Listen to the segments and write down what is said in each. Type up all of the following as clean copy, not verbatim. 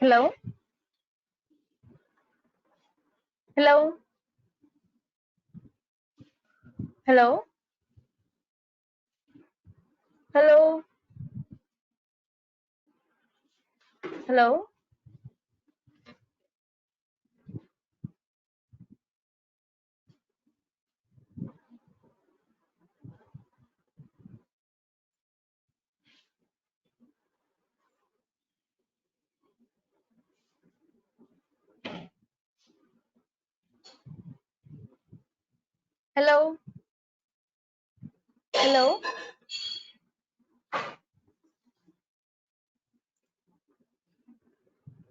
Hello? Hello? Hello? Hello? Hello? Hello? Hello?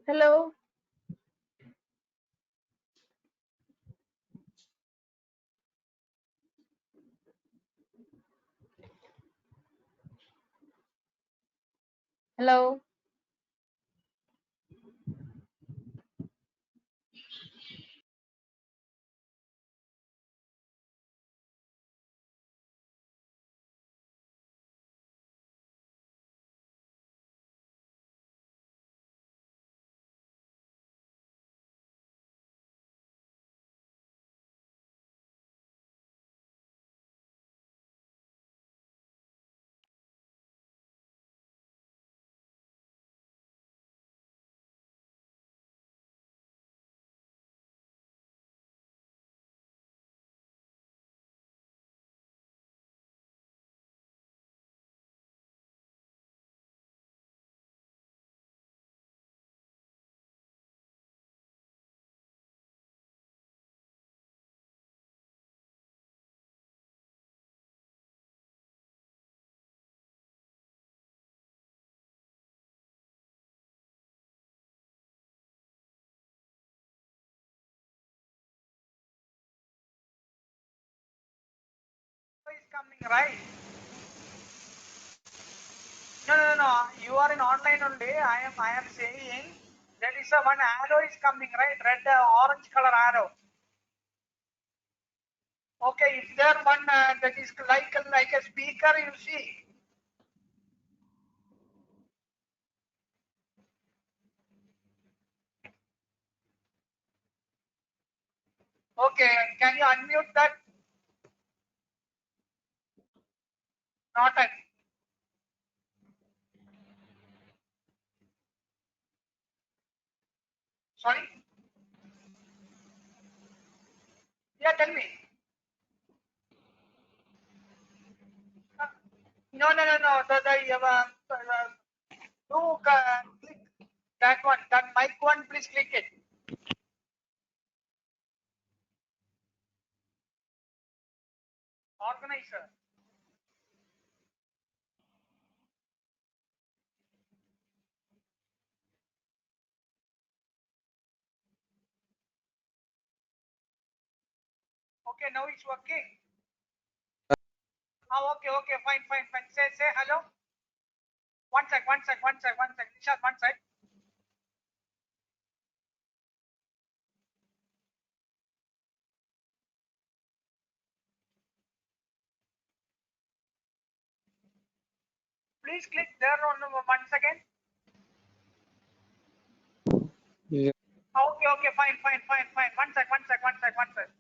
Hello? Hello? Is coming, right? No. You are in online only. I am saying there is a one arrow is coming, right? Red, orange color arrow. Okay, is there one that is like a speaker? You see. Okay, can you unmute that? Not at. Sorry. Yeah, tell me. Uh, no. Do click that one. That mic one. Please click it. Organizer. Okay, now it's working. Okay, fine. Say hello. One sec. Nishad, one sec. Please click there on once again. Yeah. Okay, fine. One sec.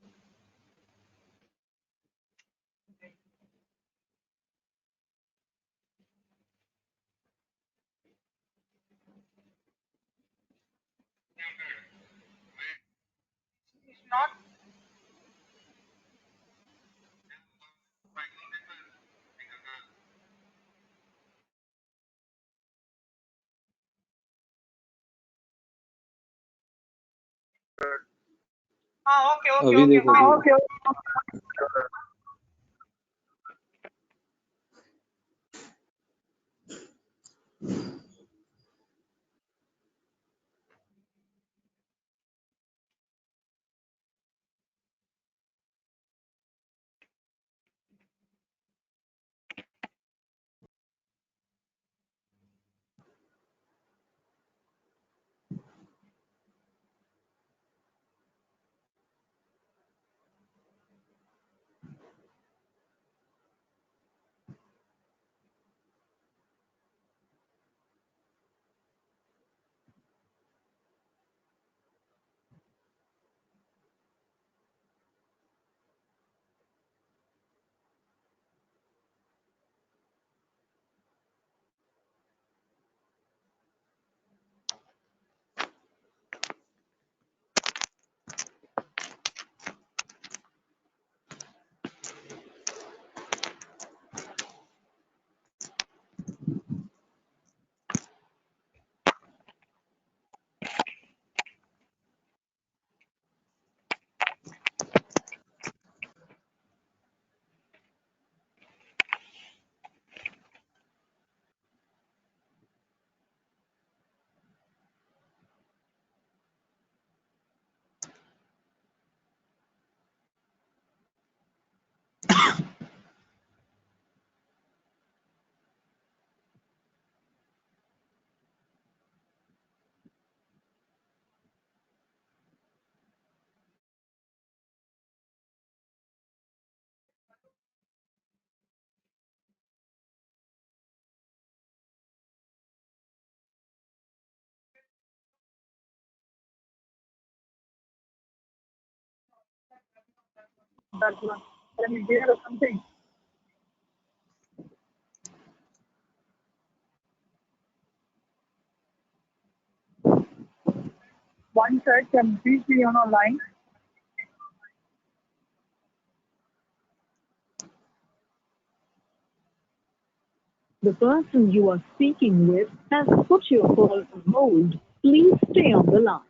It's not. अभी Okay, देखो fine. अभी that one. Let me hear something. One sec, can please be on a line. The person you are speaking with has put your call on hold. Please stay on the line.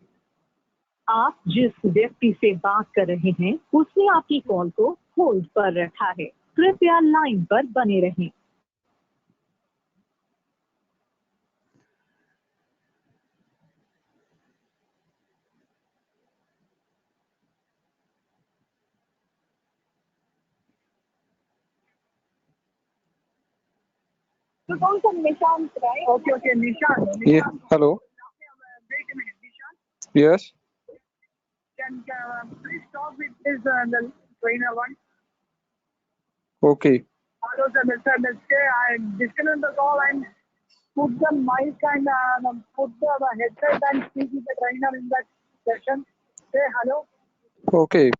आप जिस व्यक्ति से बात कर रहे हैं उसने आपकी कॉल को होल्ड पर रखा है। कृपया लाइन पर बने रहें। So call from Nishant, right? Okay, Nishant. Yeah. Hello. Wait a minute, Nishant. Yes. Can please talk with this the trainer one? Okay. Hello, sir. Mr. I disconnect the call and put the mic and put the headset and speak with the trainer in that session. Say hello. Okay.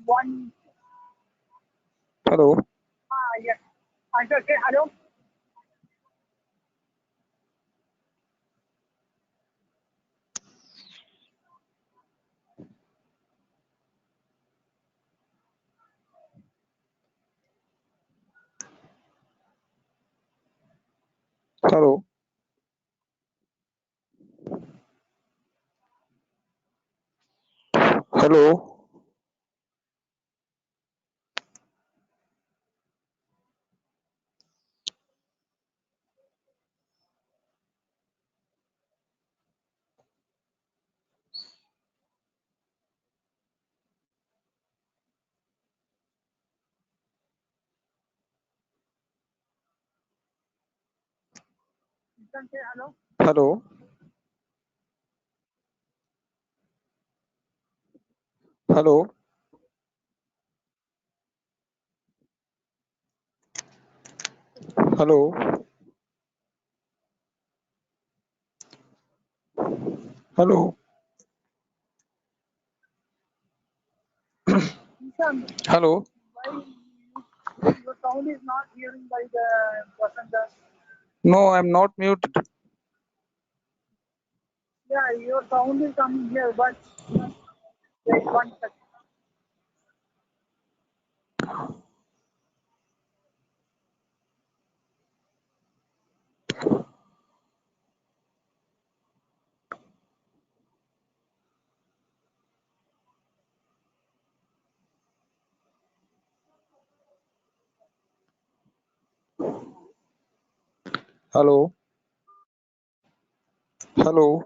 one. Hello. Yes. I shall say hello. Hello. Hello. You can say hello. Hello. Hello. Hello. Hello. Nishan, Hello. why your sound is not hearing by the person? No, I'm not muted. Yeah, your sound is coming here, but wait 1 second. Hello. Hello.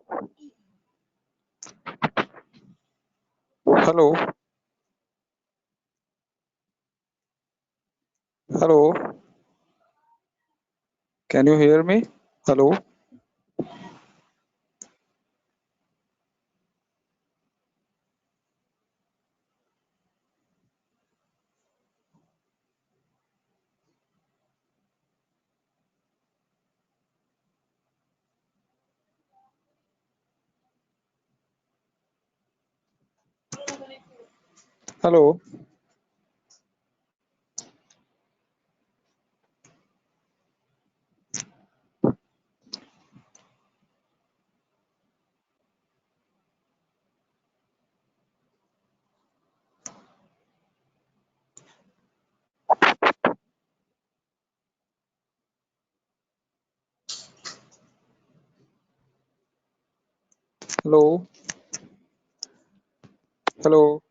Hello. Hello. Can you hear me? Hello. Hello. Hello. Hello.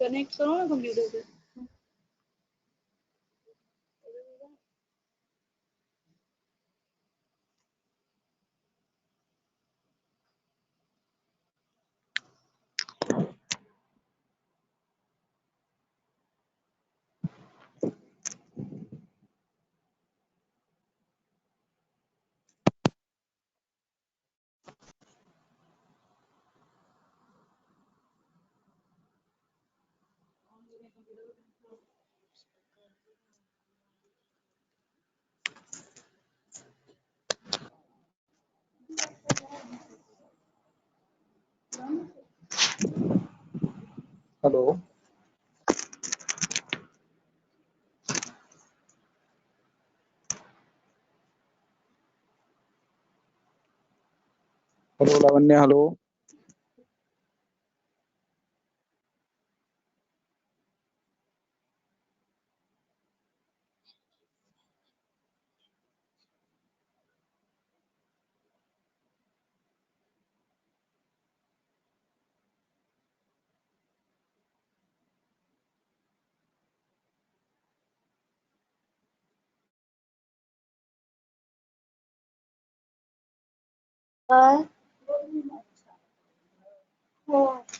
Connect करो ना computer से। Hello. Hello, Lavanya. Hello.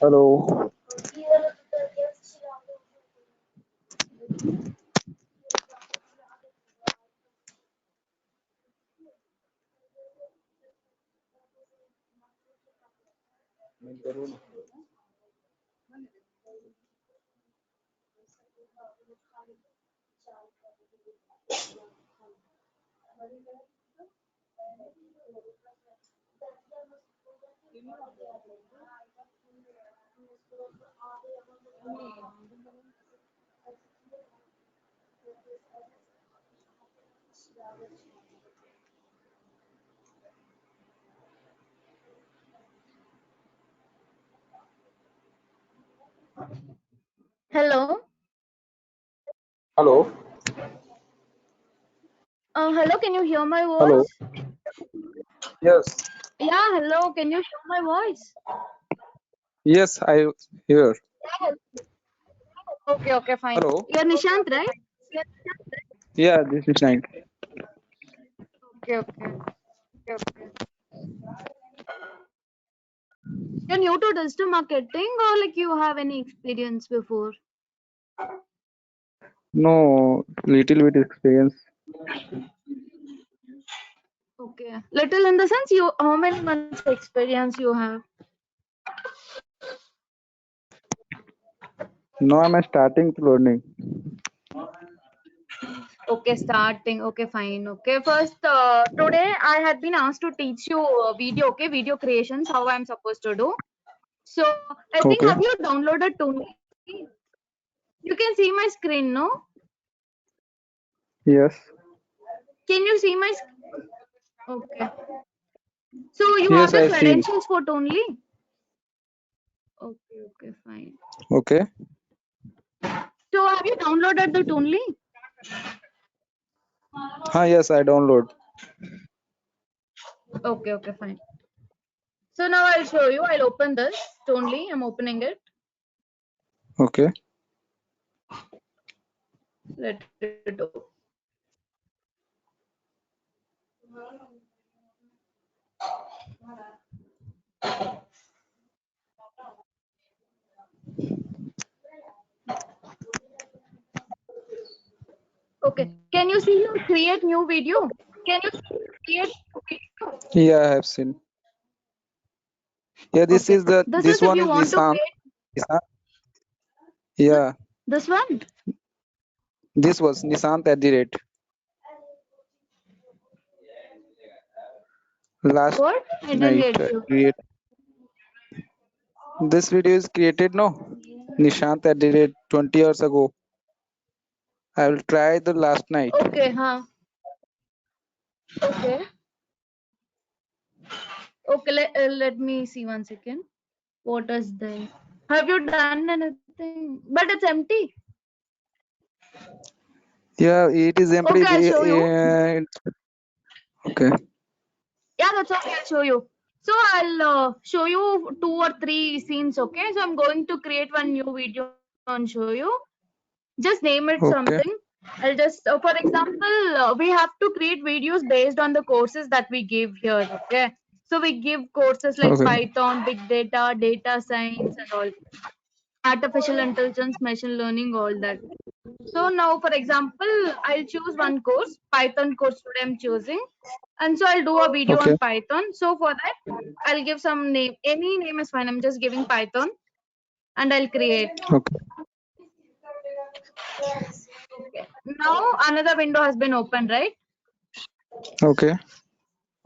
Hello. Hello. Hello. Hello. Can you hear my Hello. voice? Yes. Yeah. Hello. Can you hear my voice? Yes, I hear. Okay. Okay. Fine. Hello. You're Nishant, right? Yeah, this is nice. Okay. Okay. Okay. You're new to digital marketing, or like you have any experience before? No, little bit experience. Okay. Little in the sense you, how many months experience you have? No, I'm starting to learning. Okay, starting. Okay, fine. Okay, first, today I had been asked to teach you video. Okay, video creations, how I'm supposed to do. So I think, Okay. have you downloaded Toonly? You can see my screen, no? Yes. Can you see my? Okay. So you have Yes, the I seen. credentials for Toonly? Okay. Okay, fine. Okay. So have you downloaded the Toonly? Yes, I download. Okay. Okay, fine. So now I'll show you. I'll open this Toonly. I'm opening it. Okay. Let it open. Okay. Can you see your create new video? Can you create video? Yeah, I have seen. Yeah, this Okay. is the This this is if one you is want to Nissan. create Nissan. Yeah, this one. this was Nissan at the rate. Last What? I didn't night get you. create. This video is created no Nishant at the rate 20 years ago. I will try the last night. Okay, huh? Okay. Okay, let me see one second. What is there? Have you done anything? But it's empty. Yeah, it is empty. Okay, I'll show you. Okay. Yeah, that's okay. I'll show you. So I'll show you 2 or 3 scenes. Okay. So I'm going to create one new video and show you. Just name it Okay. something. I'll just, for example, we have to create videos based on the courses that we give here. Okay. So we give courses like Okay. Python, big data, data science, and all, artificial intelligence, machine learning, all that. So now, for example, I'll choose one course, Python course today I'm choosing. And so I'll do a video Okay. on Python. So for that, I'll give some name. Any name is fine. I'm just giving Python and I'll create. Okay. Okay. Now another window has been opened, right? Okay.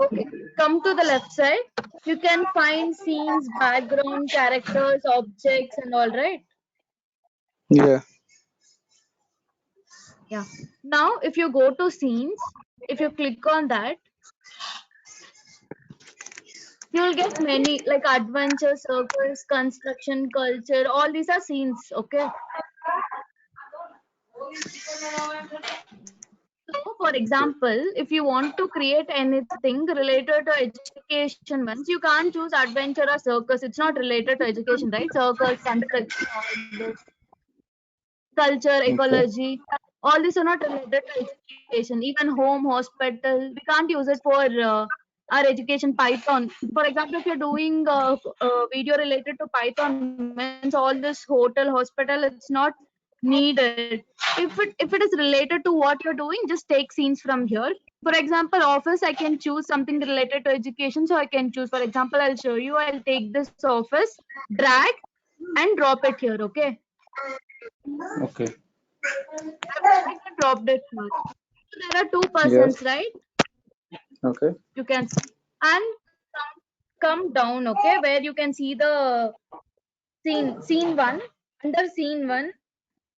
Okay. Come to the left side. You can find scenes, background, characters, objects, and all, right? Yeah. Yeah. Now, if you go to scenes, if you click on that, you'll get many like adventure, circus, construction, culture. All these are scenes. Okay. So, for example, if you want to create anything related to education ones, you can't choose adventure or circus. It's not related to education, right? Circus, construction, all this, culture, Okay. ecology, all these are not related to education. Even home, hospital, we can't use it for our education. Python, for example, if you're doing a video related to Python, means all this hotel, hospital, it's not needed. If it is related to what you're doing, just take scenes from here. For example, office, I can choose something related to education, so I can choose. For example, I'll show you. I'll take this office, drag, and drop it here. Okay, Okay. I've dragged and dropped it here. So there are two Yes. persons, right? Okay. You can see, and come down. Okay, where you can see the scene one. Under scene one,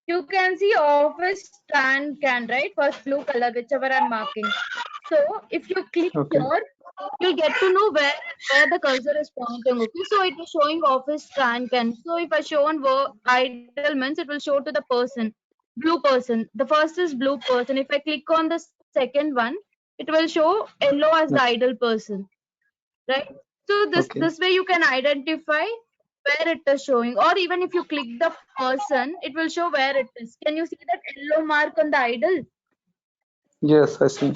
you can see office stand can, right? First blue color, whichever I'm marking. So if you click Okay. here, you'll get to know where the cursor is pointing. Okay, so it is showing office stand can. So if I show on idle means, it will show to the person, blue person. The first is blue person. If I click on the second one, it will show yellow as the idle person, right? So Okay. this way you can identify where it is showing, or even if you click the person, it will show where it is. Can you see that yellow mark on the idle? Yes, I see.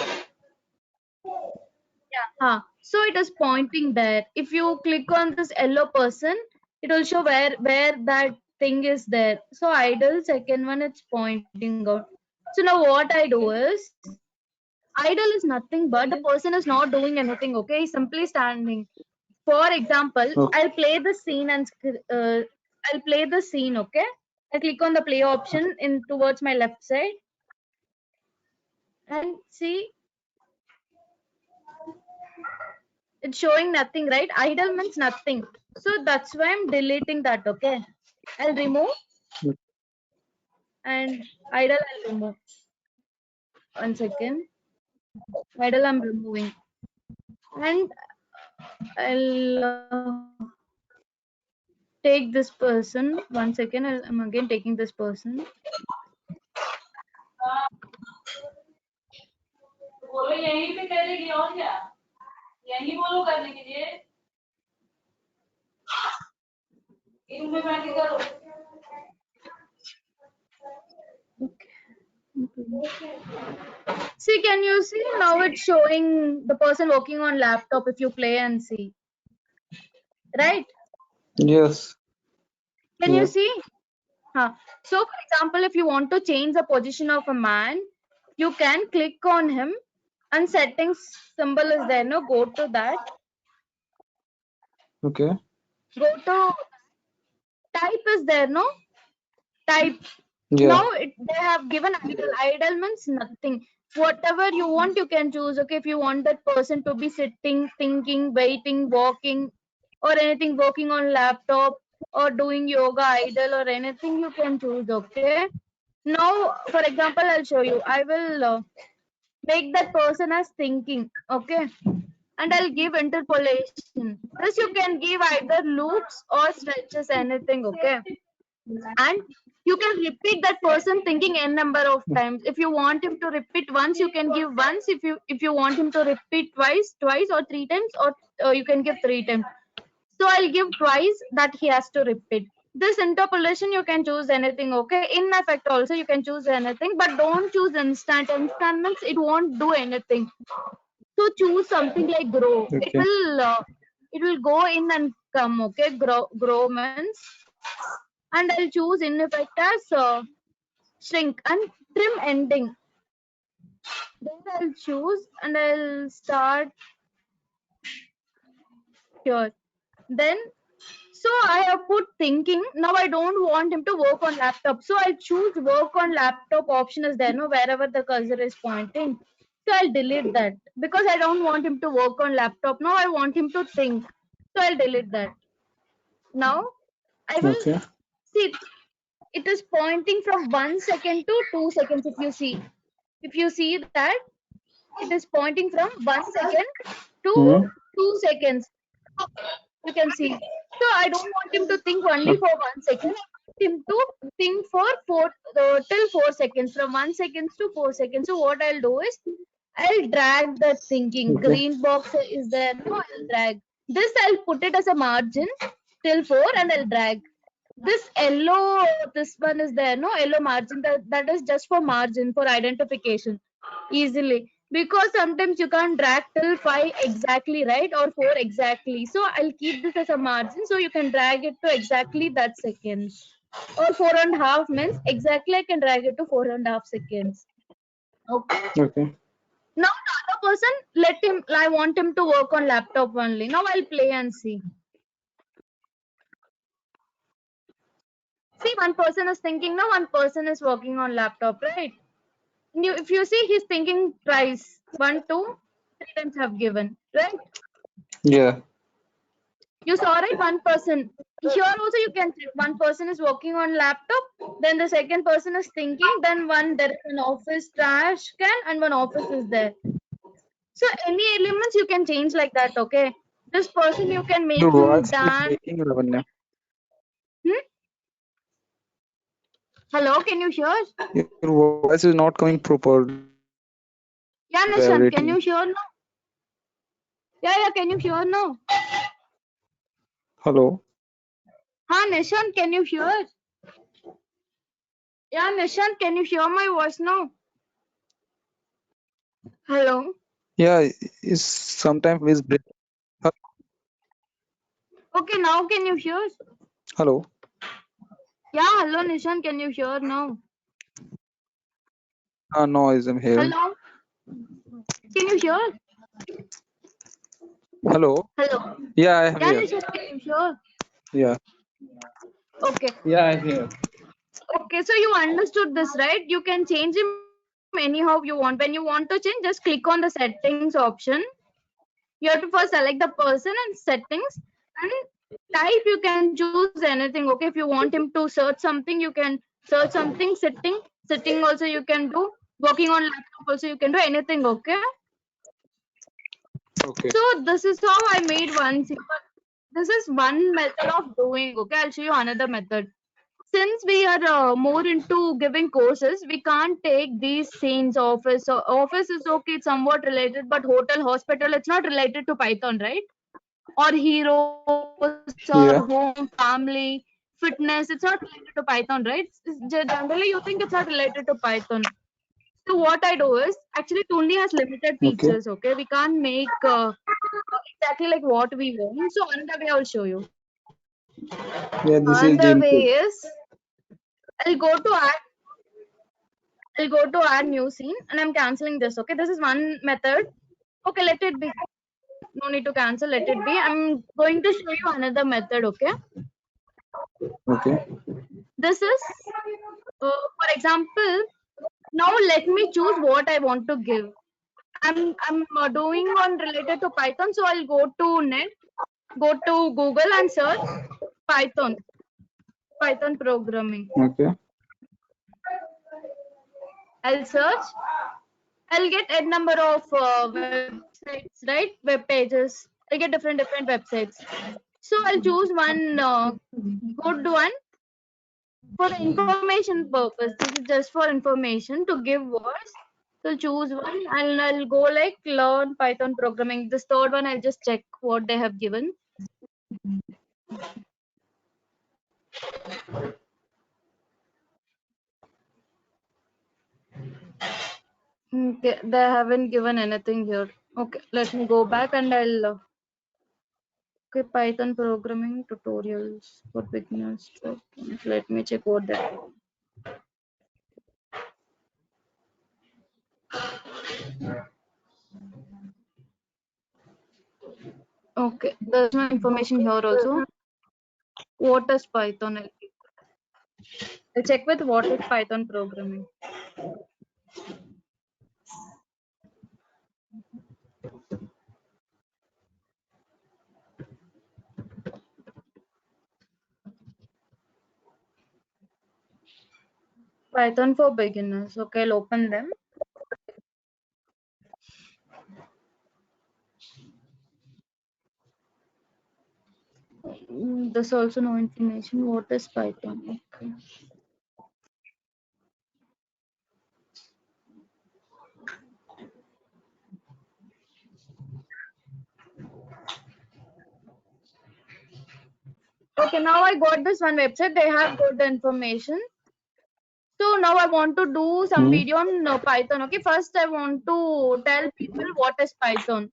Yeah. So it is pointing there. If you click on this yellow person, it will show where that thing is there. So idle, second one, it's pointing out. So now what I do is, idle is nothing but the person is not doing anything. Okay, he's simply standing. For example, Okay. I'll play the scene and I'll play the scene. Okay, I click on the play option in towards my left side and see, it's showing nothing, right? Idle means nothing. So that's why I'm deleting that. Okay, I'll remove, and idle I'll remove. 1 second. Idle I'm removing, and I'll take this person. 1 second. I'm again taking this person. बोलो यहीं पे करेगी और क्या यहीं बोलो करने के लिए रूम में बैठ के करो See, can you see now it's showing the person working on laptop if you play and see, right? Yes. Can Yeah. you see? So, for example, if you want to change the position of a man, you can click on him and settings symbol is there. No, go to that. Okay. Go to type is there. No, type. Yeah. Now they have given idle. Idle means nothing. Whatever you want, you can choose. Okay, if you want that person to be sitting, thinking, waiting, walking, or anything, working on laptop or doing yoga, idle, or anything, you can choose. Okay. Now, for example, I'll show you. I will make that person as thinking. Okay, and I'll give interpolation. This you can give either loops or stretches, anything. Okay, and you can repeat that person thinking n number of times. If you want him to repeat once, you can give once. If you want him to repeat twice or 3 times, or you can give 3 times. So I'll give twice that he has to repeat. This interpolation you can choose anything. Okay, in effect also you can choose anything, but don't choose instant. Instant means it won't do anything. So choose something like grow. Okay. It will go in and come. Okay, grow means, and I'll choose in effect as shrink and trim ending. Then I'll choose and I'll start here. Then so I have put thinking. Now I don't want him to work on laptop. So I choose work on laptop option is there, no, wherever the cursor is pointing. So I'll delete that because I don't want him to work on laptop. Now I want him to think. So I'll delete that. Now I will Okay. see. it is pointing from 1 second to 2 seconds. If you see that, it is pointing from 1 second to 2 seconds. You can see. So I don't want him to think only for 1 second. I want him to think for till 4 seconds, from 1 seconds to 4 seconds. So what I'll do is I'll drag the thinking. Okay. Green box is there. No, I'll drag. This I'll put it as a margin till 4 and I'll drag. This yellow, this one is there. No, yellow margin. That is just for margin, for identification easily. Because sometimes you can't drag till 5 exactly, right? Or 4 exactly. So I'll keep this as a margin. So you can drag it to exactly that seconds. Or 4.5 means exactly I can drag it to 4.5 seconds. Okay. Okay. Now the other person, I want him to work on laptop only. Now I'll play and see. See, one person is thinking now, one person is working on laptop, right? If you see, he's thinking twice. 1, 2, 3 times have given, right? Yeah. You saw, right? One person. Here also you can check. One person is working on laptop, then the second person is thinking, then there is an office trash can and one office is there. So any elements you can change like that, okay? This person you can make Your him voice is dance. breaking, Lavanya. Hello, can you hear? Your voice is not coming properly. Yeah, Nishant, can you hear now? Yeah, can you hear now? Hello. Nishant, can you hear? Yeah, Nishant, can you hear my voice now? Hello. Yeah, it's sometimes is breaking. Okay, now can you hear? Hello. Yeah, hello, Nishant, can you hear now? No, I'm hearing. Hello. Can you hear? Hello. Hello. Yeah, I am Yeah, here. Nishant, can you hear? Yeah. Okay. Yeah, I'm here. Okay, so you understood this, right? You can change him anyhow you want. When you want to change, just click on the settings option. You have to first select the person and settings and type. You can choose anything. Okay, if you want him to search something, you can search something. Sitting also you can do. Working on laptop also you can do anything. Okay. Okay. So this is how I made one simple. This is one method of doing. Okay, I'll show you another method. Since we are more into giving courses, we can't take these scenes office. So office is okay, it's somewhat related, but hotel, hospital, it's not related to Python, right? Or heroes, or Yeah. home, family, fitness, it's not related to Python, right? Generally, you think it's not related to Python. So what I do is, actually, it only has limited Okay. features. Okay, we can't make exactly like what we want. So another way I'll show you. Yeah, this is the Another way input. is, I'll go to add new scene and I'm canceling this. Okay, this is one method. Okay, let it be. No need to cancel, let it be. I'm going to show you another method. Okay, Okay. this is for example, now let me choose what I want to give. I'm doing on related to Python, so I'll go to net, go to Google and search Python programming. Okay. I'll search. I'll get a number of websites, right? Web pages. I'll get different websites. So I'll choose one good one for the information purpose. This is just for information to give voice. So I'll choose one and I'll go like learn Python programming. This third one I'll just check what they have given. Okay, they haven't given anything here. Okay, let me go back and I'll okay, Python programming tutorials for beginners. Let me check what that. Okay, there's no information here also. What is Python? I'll check with what is Python programming. Python for beginners. Okay, I'll open them. There's also no information. What is Python? Okay. Okay, now I got this one website. They have good information. So now I want to do some video on Python. Okay, first I want to tell people what is Python.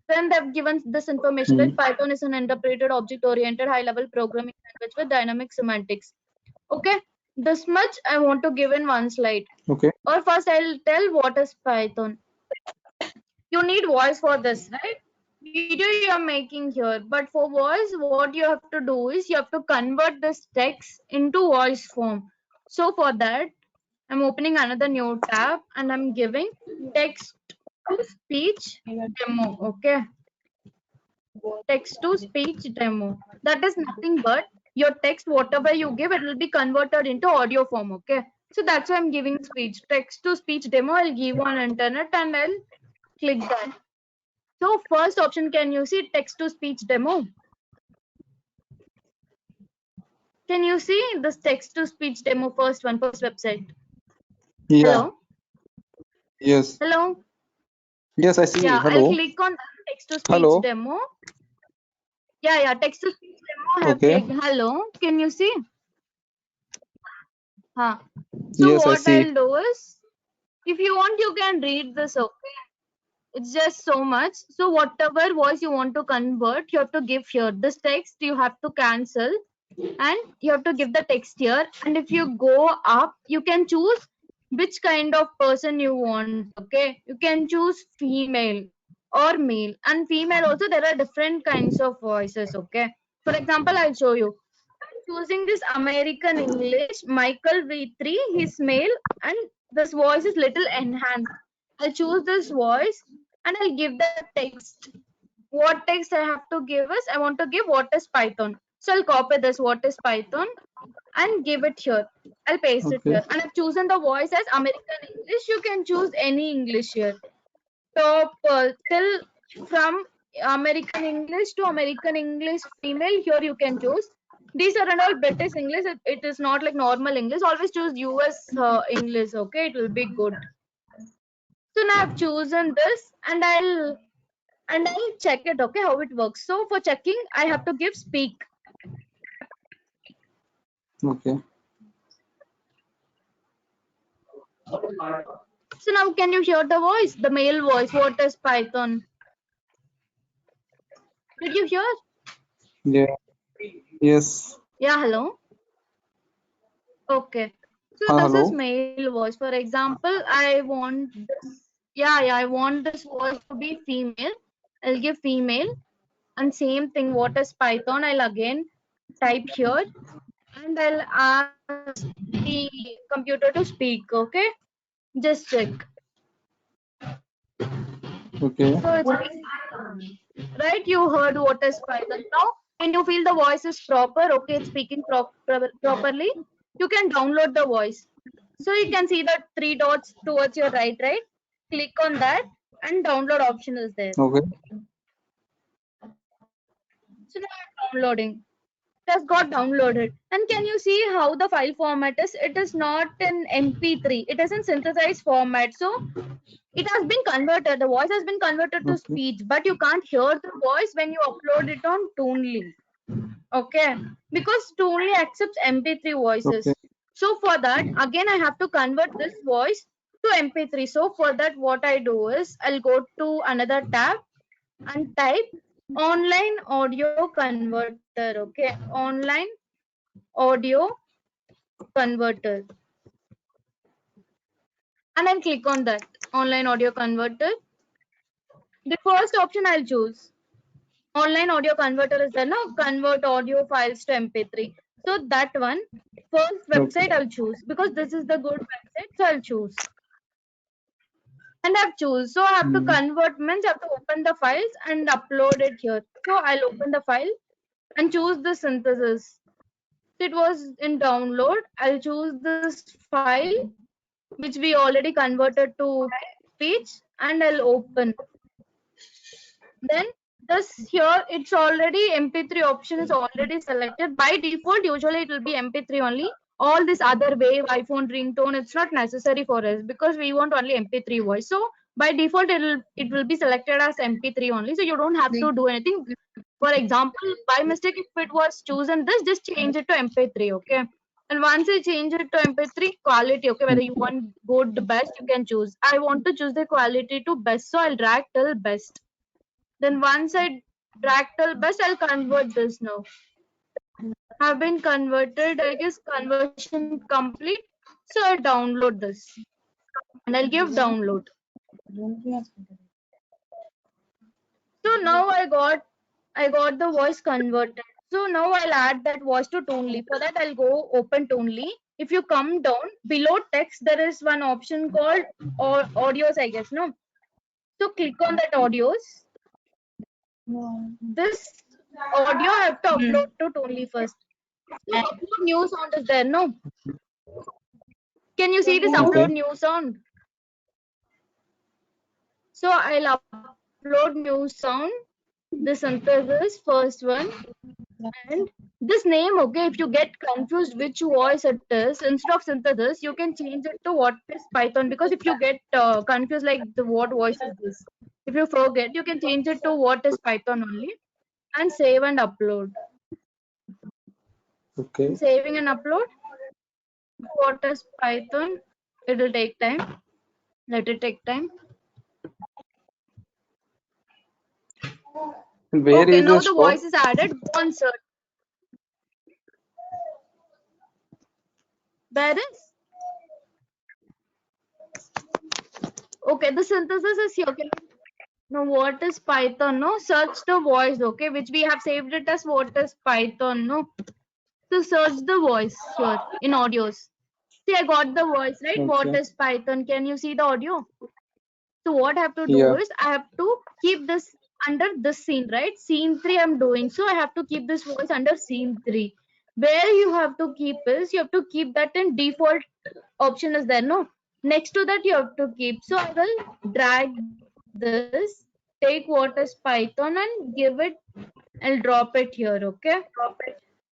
Then they've given this information that Python is an interpreted, object-oriented, high-level programming language with dynamic semantics. Okay, this much I want to give in one slide. Okay. Or first I'll tell what is Python. You need voice for this, right? Video you are making here, but for voice, what you have to do is you have to convert this text into voice form. So for that, I'm opening another new tab and I'm giving text to speech demo. Okay, text to speech demo. That is nothing but your text, whatever you give, it will be converted into audio form. Okay, so that's why I'm giving speech text to speech demo. I'll give on internet and I'll click that. So first option, can you see text to speech demo? Can you see this text to speech demo first one, first website? Yeah. Hello? Yes. Hello? Yes, I see. Yeah, I'll Hello. click on text to speech Hello. demo. Yeah, text to speech demo. I have Okay. clicked. Hello, can you see? Huh. So Yes, I what see. I'll do is, if you want, you can read this. Okay, it's just so much. So whatever voice you want to convert, you have to give here. This text you have to cancel and you have to give the text here. And if you go up, you can choose which kind of person you want. Okay, you can choose female or male, and female also there are different kinds of voices. Okay, for example, I'll show you. Choosing this American English, Michael V3, he's male, and this voice is little enhanced. I'll choose this voice and I'll give the text. What text I have to give is, I want to give what is Python. So I'll copy this what is Python and give it here. I'll paste it Okay. here. And I've chosen the voice as American English. You can choose any English here. Top till from American English to American English female, here you can choose. These are all British English. It is not like normal English. Always choose US English. Okay, it will be good. So now I've chosen this and I'll check it. Okay, how it works. So for checking, I have to give speak. Okay. So now can you hear the voice, the male voice? What is Python? Did you hear? Yeah. Yes. Yeah, hello. Okay. So this is Hello. male voice. For example, I want this. Yeah, I want this voice to be female. I'll give female. And same thing, what is Python? I'll again type here and I'll ask the computer to speak. Okay, just check. Okay. So it's right. You heard what is Python. Now, when you feel the voice is proper, okay, it's speaking properly, you can download the voice. So you can see the 3 dots towards your right. Click on that and download option is there. Okay. So now I'm downloading. It has got downloaded. And can you see how the file format is? It is not in MP3. It is in synthesized format. So it has been converted. The voice has been converted to Okay. speech, but you can't hear the voice when you upload it on Toonly. Okay, because Toonly accepts MP3 voices. Okay. So for that, again, I have to convert this voice to MP3. So for that, what I do is I'll go to another tab and type online audio converter. Okay, online audio converter. And I'll click on that online audio converter. The first option I'll choose. Online audio converter is there now. Convert audio files to MP3. So that one, first website I'll choose because this is the good website. So I'll choose. And I've choose. So I have to convert means I have to open the files and upload it here. So I'll open the file and choose the synthesis. It was in download. I'll choose this file which we already converted to speech and I'll open. Then this here it's already MP3 option is already selected. By default usually it will be MP3 only. All this other wave, iPhone ringtone, it's not necessary for us because we want only MP3 voice. So by default it will be selected as MP3 only. So you don't have to do anything. For example, by mistake if it was chosen this, just change it to MP3, okay? And once you change it to MP3 quality, okay, whether you want good best, you can choose. I want to choose the quality to best, so I'll drag till best. Then once I drag till best, I'll convert this now. Have been converted, I guess conversion complete. So I'll download this and I'll give download. So now I got the voice converted. So now I'll add that voice to Toonly. For that I'll go open Toonly. If you come down below text, there is one option called audios, I guess, no? So click on that audios. This audio I have to upload to Toonly first. So upload new sound is there, no? Can you see this upload new sound? So I'll upload new sound. The synthesis first one. And this name, okay, if you get confused which voice it is, instead of synthesis, you can change it to what is Python. Because if you get confused like what voice is this, if you forget, you can change it to what is Python only and save and upload. Okay. Saving and upload. What is Python? It will take time. Let it take time. Where Okay, is now the the store? voice is added. Go on search. Where is? Okay, the synthesis is here. Okay. Now what is Python? No, search the voice. Okay, which we have saved it as what is Python. No, so search the voice here in audios. See, I got the voice right. What Okay. is Python? Can you see the audio? So what I have to do Yeah. is I have to keep this under this scene, right? Scene 3 I'm doing. So I have to keep this voice under scene 3. Where you have to keep is you have to keep that in default option is there. No, next to that you have to keep. So I will drag this, take what is Python and give it, I'll drop it here, okay?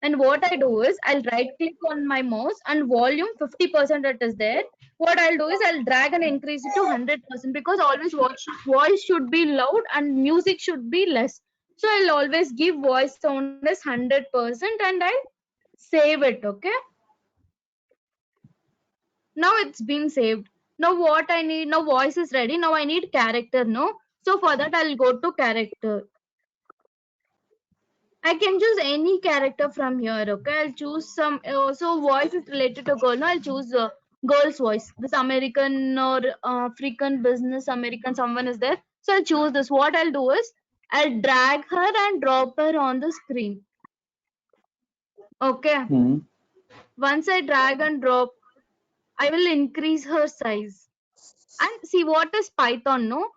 And what I do is I'll right click on my mouse and volume 50% it is there. What I'll do is I'll drag and increase it to 100% because always voice should be loud and music should be less. So I'll always give voice sound as 100% and I'll save it, okay? Now it's been saved. Now what I need, now voice is ready. Now I need character, no? So for that I'll go to character. I can choose any character from here, okay? I'll choose some, so voice is related to girl, no? I'll choose girl's voice. This American or African business, American, someone is there. So I'll choose this. What I'll do is, I'll drag her and drop her on the screen. Okay. Once I drag and drop, I will increase her size. And see what is Python, no?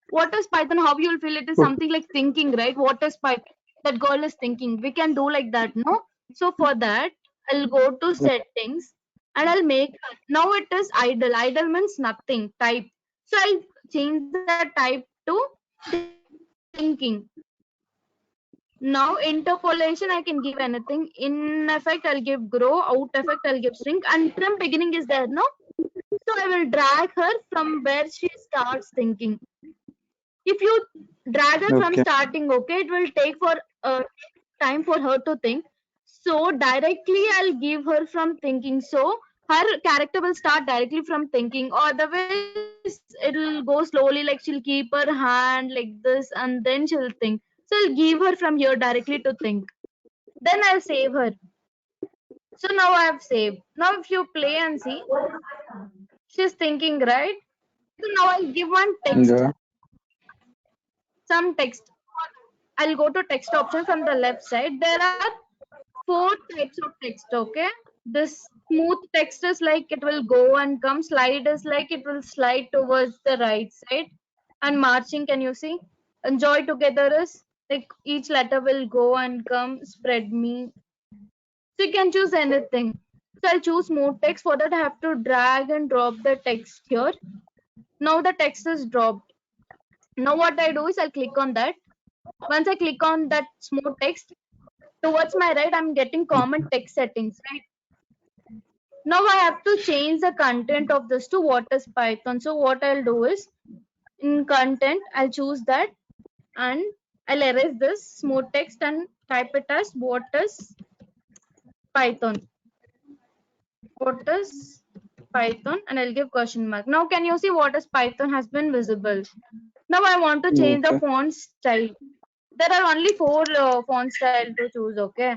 What is Python? How you will feel it is something like thinking, right? What is Python? That girl is thinking. We can do like that, no? So for that, I'll go to settings and I'll make, now it is idle. Idle means nothing, type. So I'll change the type to thinking. Now interpolation, I can give anything. In effect, I'll give grow. Out effect, I'll give shrink. And from beginning is there, no? So I will drag her from where she starts thinking. If you drag her from starting, okay, it will take for time for her to think. So directly I'll give her from thinking. So her character will start directly from thinking. Otherwise, it'll go slowly, like she'll keep her hand like this and then she'll think. So I'll give her from here directly to think. Then I'll save her. So now I have saved. Now if you play and see, she's thinking, right? So now I'll give one text. Yeah. Some text. I'll go to text option from the left side. There are 4 types of text, okay? This smooth text is like it will go and come. Slide is like it will slide towards the right side. And marching, can you see? Enjoy together is like each letter will go and come. Spread me. So you can choose anything. So I'll choose more text. For that I have to drag and drop the text here. Now the text is dropped. Now what I do is I'll click on that. Once I click on that smooth text, towards my right I'm getting common text settings, right? Now I have to change the content of this to what is Python. So what I'll do is in content, I'll choose that and I'll erase this smooth text and type it as what is Python. What is Python? And I'll give question mark. Now can you see what is Python has been visible. Now I want to change the Okay. font style. There are only 4 font style to choose, okay?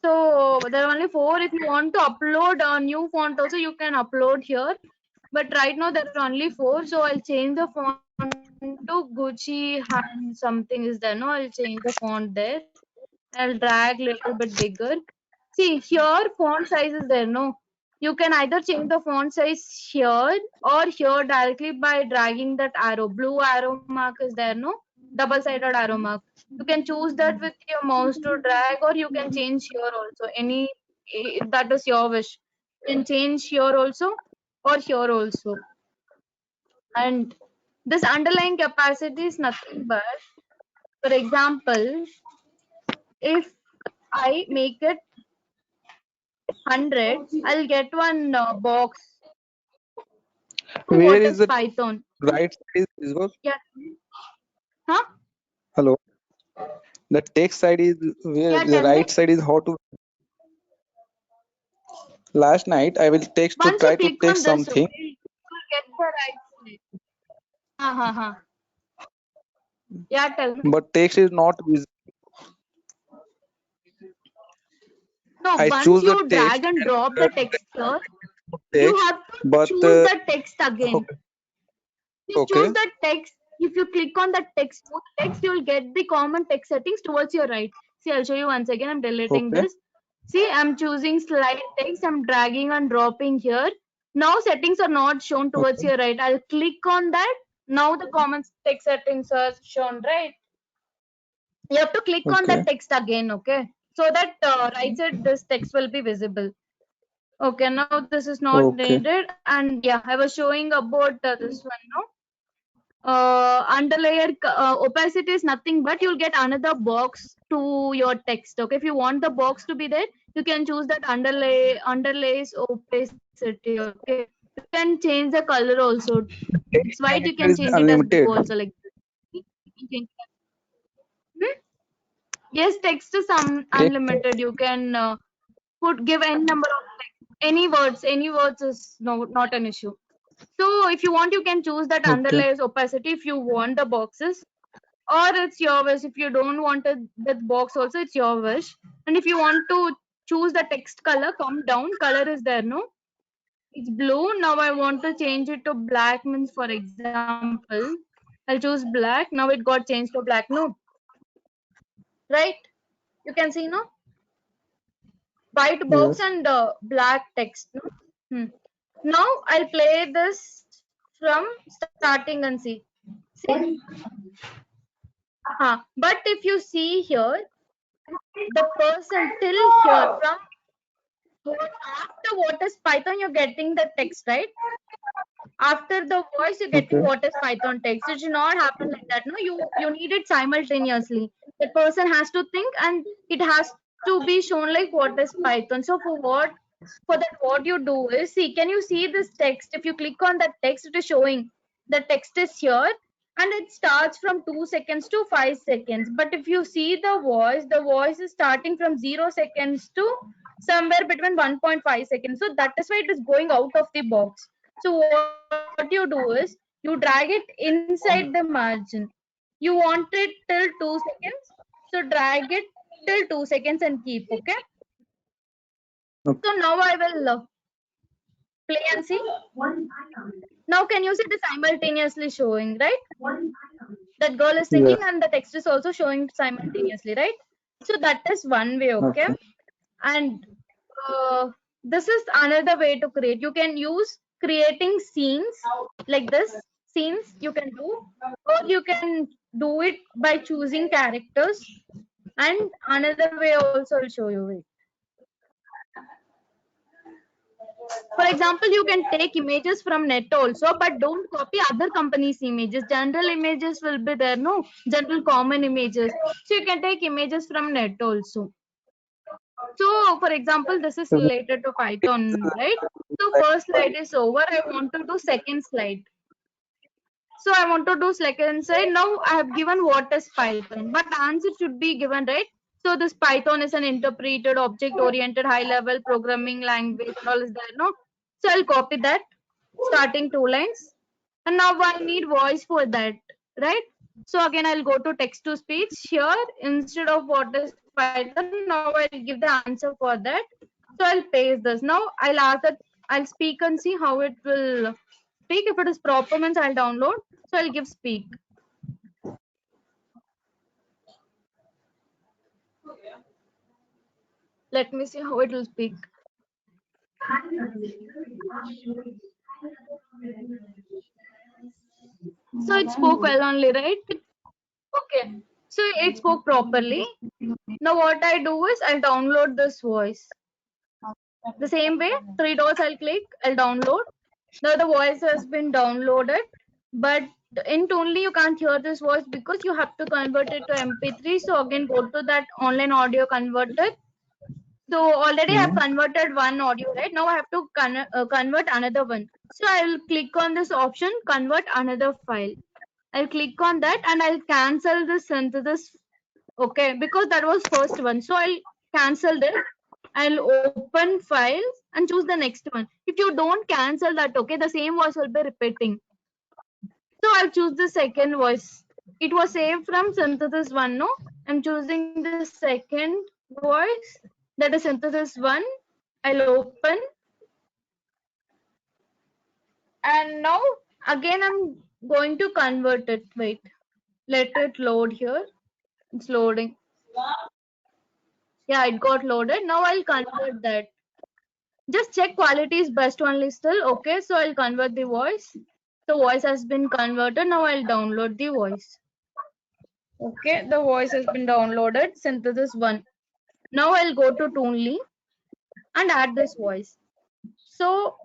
So there are only 4. If you want to upload a new font also, you can upload here. But right now there are only 4. So I'll change the font to Gucci and something is there. No, I'll change the font there. I'll drag little bit bigger. See here font size is there. No, you can either change the font size here or here directly by dragging that arrow. Blue arrow mark is there. No, double-sided arrow mark. You can choose that with your mouse to drag, or you can change here also. Any that is your wish. You can change here also or here also. And this underlying capacity is nothing but, for example, if I make it 100, I'll get one box to Where what is is the Python. right side is visible? Yeah. Huh? Hello. The text side is where Yeah, the tell me. right side is how to. Last night I will text to Once you try to click on text this, something, okay, you will get the right side. Ha. Yeah, tell me. but text is not visible. No, I once choose the you text drag and and drop the text here, you text, have to but choose the text again. okay. You Okay. choose the text. If you click on the text, you'll get the common text settings towards your right. See, I'll show you once again. I'm deleting Okay. this. See, I'm choosing slide text. I'm dragging and dropping here. Now settings are not shown towards Okay. your right. I'll click on that. Now the common text settings are shown, right? You have to click on Okay. that text again, okay? So that right side this text will be visible. Okay, now this is not Okay. needed. And yeah, I was showing about this one now. Underlayer opacity is nothing but you'll get another box to your text. Okay, if you want the box to be there, you can choose that underlays opacity. Okay, you can change the color also. It's white, you Character can is change it as blue unlimited. also, like this. You can change it. Yes, text is Text. unlimited. You can give any number of text, any words is not an issue. So if you want, you can choose that Okay. underlays opacity if you want the boxes, or it's your wish. If you don't want it, that box also, it's your wish. And if you want to choose the text color, come down, color is there, no? It's blue. Now I want to change it to black, means for example, I'll choose black. Now it got changed to black, no? Right? You can see, no? White box Yes. and black text, no? Now I'll play this from starting and see. See? But if you see here, the person till here from after what is Python, you're getting the text, right? After the voice, you're getting Okay. what is Python text. It should not happen like that. No, you need it simultaneously. The person has to think and it has to be shown like what is Python. So for that what you do is, see, can you see this text? If you click on that text, it is showing the text is here and it starts from 2 seconds to 5 seconds. But if you see the voice is starting from 0 seconds to somewhere between 1.5 seconds. So that is why it is going out of the box. So what you do is you drag it inside the margin. You want it till 2 seconds. So drag it till 2 seconds and keep, okay? Okay. So now I will play and see. Now can you see the simultaneously showing, right? That girl is singing Yes. and the text is also showing simultaneously, right? So that is one way, okay? Okay. And this is another way to create. You can use creating scenes like this. Scenes you can do, or you can do it by choosing characters. And another way also I'll show you it. For example, you can take images from net also, but don't copy other companies' images. General images will be there, no? General common images. So you can take images from net also. So for example, this is So related to Python, right? So like, first slide is over. I want to do second slide. So I want to do second slide. Now I have given what is Python, but the answer should be given, right? So this Python is an interpreted, object-oriented, high-level programming language. All is there, no? So I'll copy that, starting 2 lines. And now I need voice for that, right? So again, I'll go to text to speech. Here, instead of what is Python, now I'll give the answer for that. So I'll paste this. Now I'll ask that, I'll speak and see how it will speak. If it is proper means I'll download. So I'll give speak. Let me see how it will speak. So it spoke well only, right? Okay. So it spoke properly. Now what I do is I'll download this voice. The same way, 3 dots I'll click, I'll download. Now the voice has been downloaded, but in Toonly you can't hear this voice because you have to convert it to MP3. So again, go to that online audio converter. So already I have converted one audio, right? Now I have to convert another one. So I'll click on this option, convert another file. I'll click on that and I'll cancel the synthesis. Okay, because that was first one. So I'll cancel it. I'll open file and choose the next one. If you don't cancel that, okay, the same voice will be repeating. So I'll choose the second voice. It was saved from synthesis 1, no? I'm choosing the second voice, that is synthesis 1. I'll open. And now again I'm going to convert it. Wait, let it load here. It's loading. Yeah, it got loaded. Now I'll convert that. Just check quality is best only still. Okay, so I'll convert the voice. The voice has been converted. Now I'll download the voice. Okay, the voice has been downloaded. Synthesis 1. Now I'll go to Toonly and add this voice. So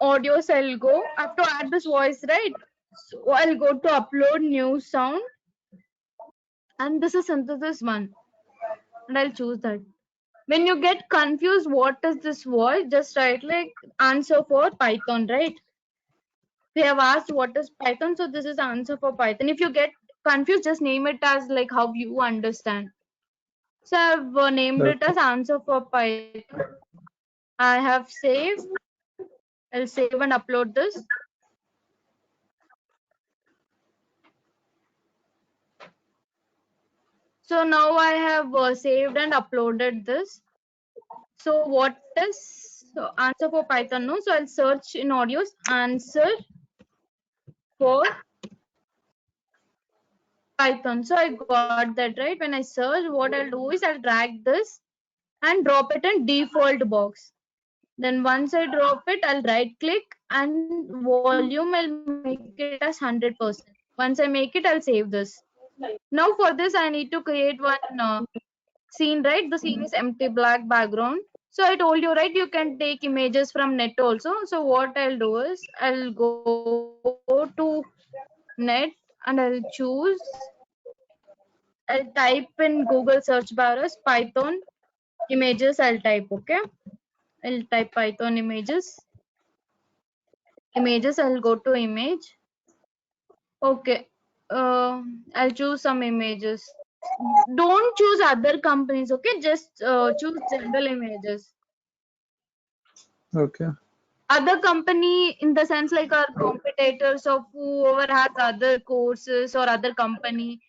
audios I'll go. I have to add this voice, right? So I'll go to upload new sound. And this is synthesis 1. And I'll choose that. When you get confused, what is this voice? Just write like answer for Python, right? We have asked what is Python, so this is answer for Python. If you get confused, just name it as like how you understand. So I've named it as answer for Python. I have saved. I'll save and upload this. So now I have saved and uploaded this. So what is answer for Python? No, so I'll search in audios answer for Python. So I got that, right? When I search, what I'll do is I'll drag this and drop it in default box. Then once I drop it, I'll right click and volume I'll make it as 100%. Once I make it, I'll save this. Now for this, I need to create one scene, right? The scene is empty black background. So I told you, right? You can take images from net also. So what I'll do is I'll go to net and I'll choose. I'll type in Google search bar as Python images. I'll type, okay? I'll type Python images. Images, I'll go to image. Okay. I'll choose some images. Don't choose other companies, okay? Just choose general images. Okay. Other company in the sense like our competitors of whoever has other courses or other company.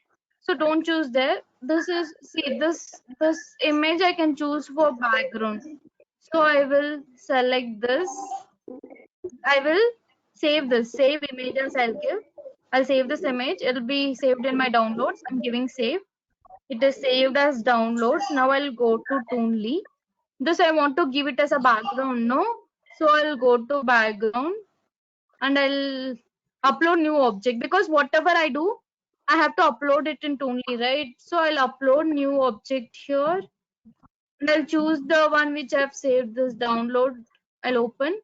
So don't choose there. This is, see, this image I can choose for background. So I will select this. I will save this. Save images I'll give. I'll save this image. It'll be saved in my downloads. I'm giving save. It is saved as downloads. Now I'll go to Toonly. This I want to give it as a background, no? So I'll go to background and I'll upload new object because whatever I do, I have to upload it in Toonly, right? So I'll upload new object here and I'll choose the one which I've saved this download. I'll open.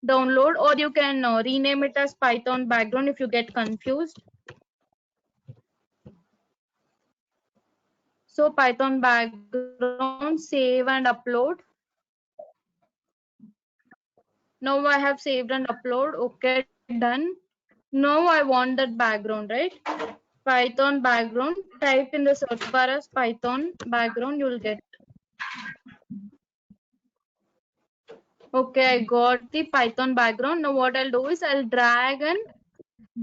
download, or you can rename it as Python background if you get confused. So Python background, save and upload. Now I have saved and upload. Okay, done. Now I want that background, right? Python background. Type in the search bar as Python background. You will get. Okay, I got the Python background. Now what I'll do is I'll drag and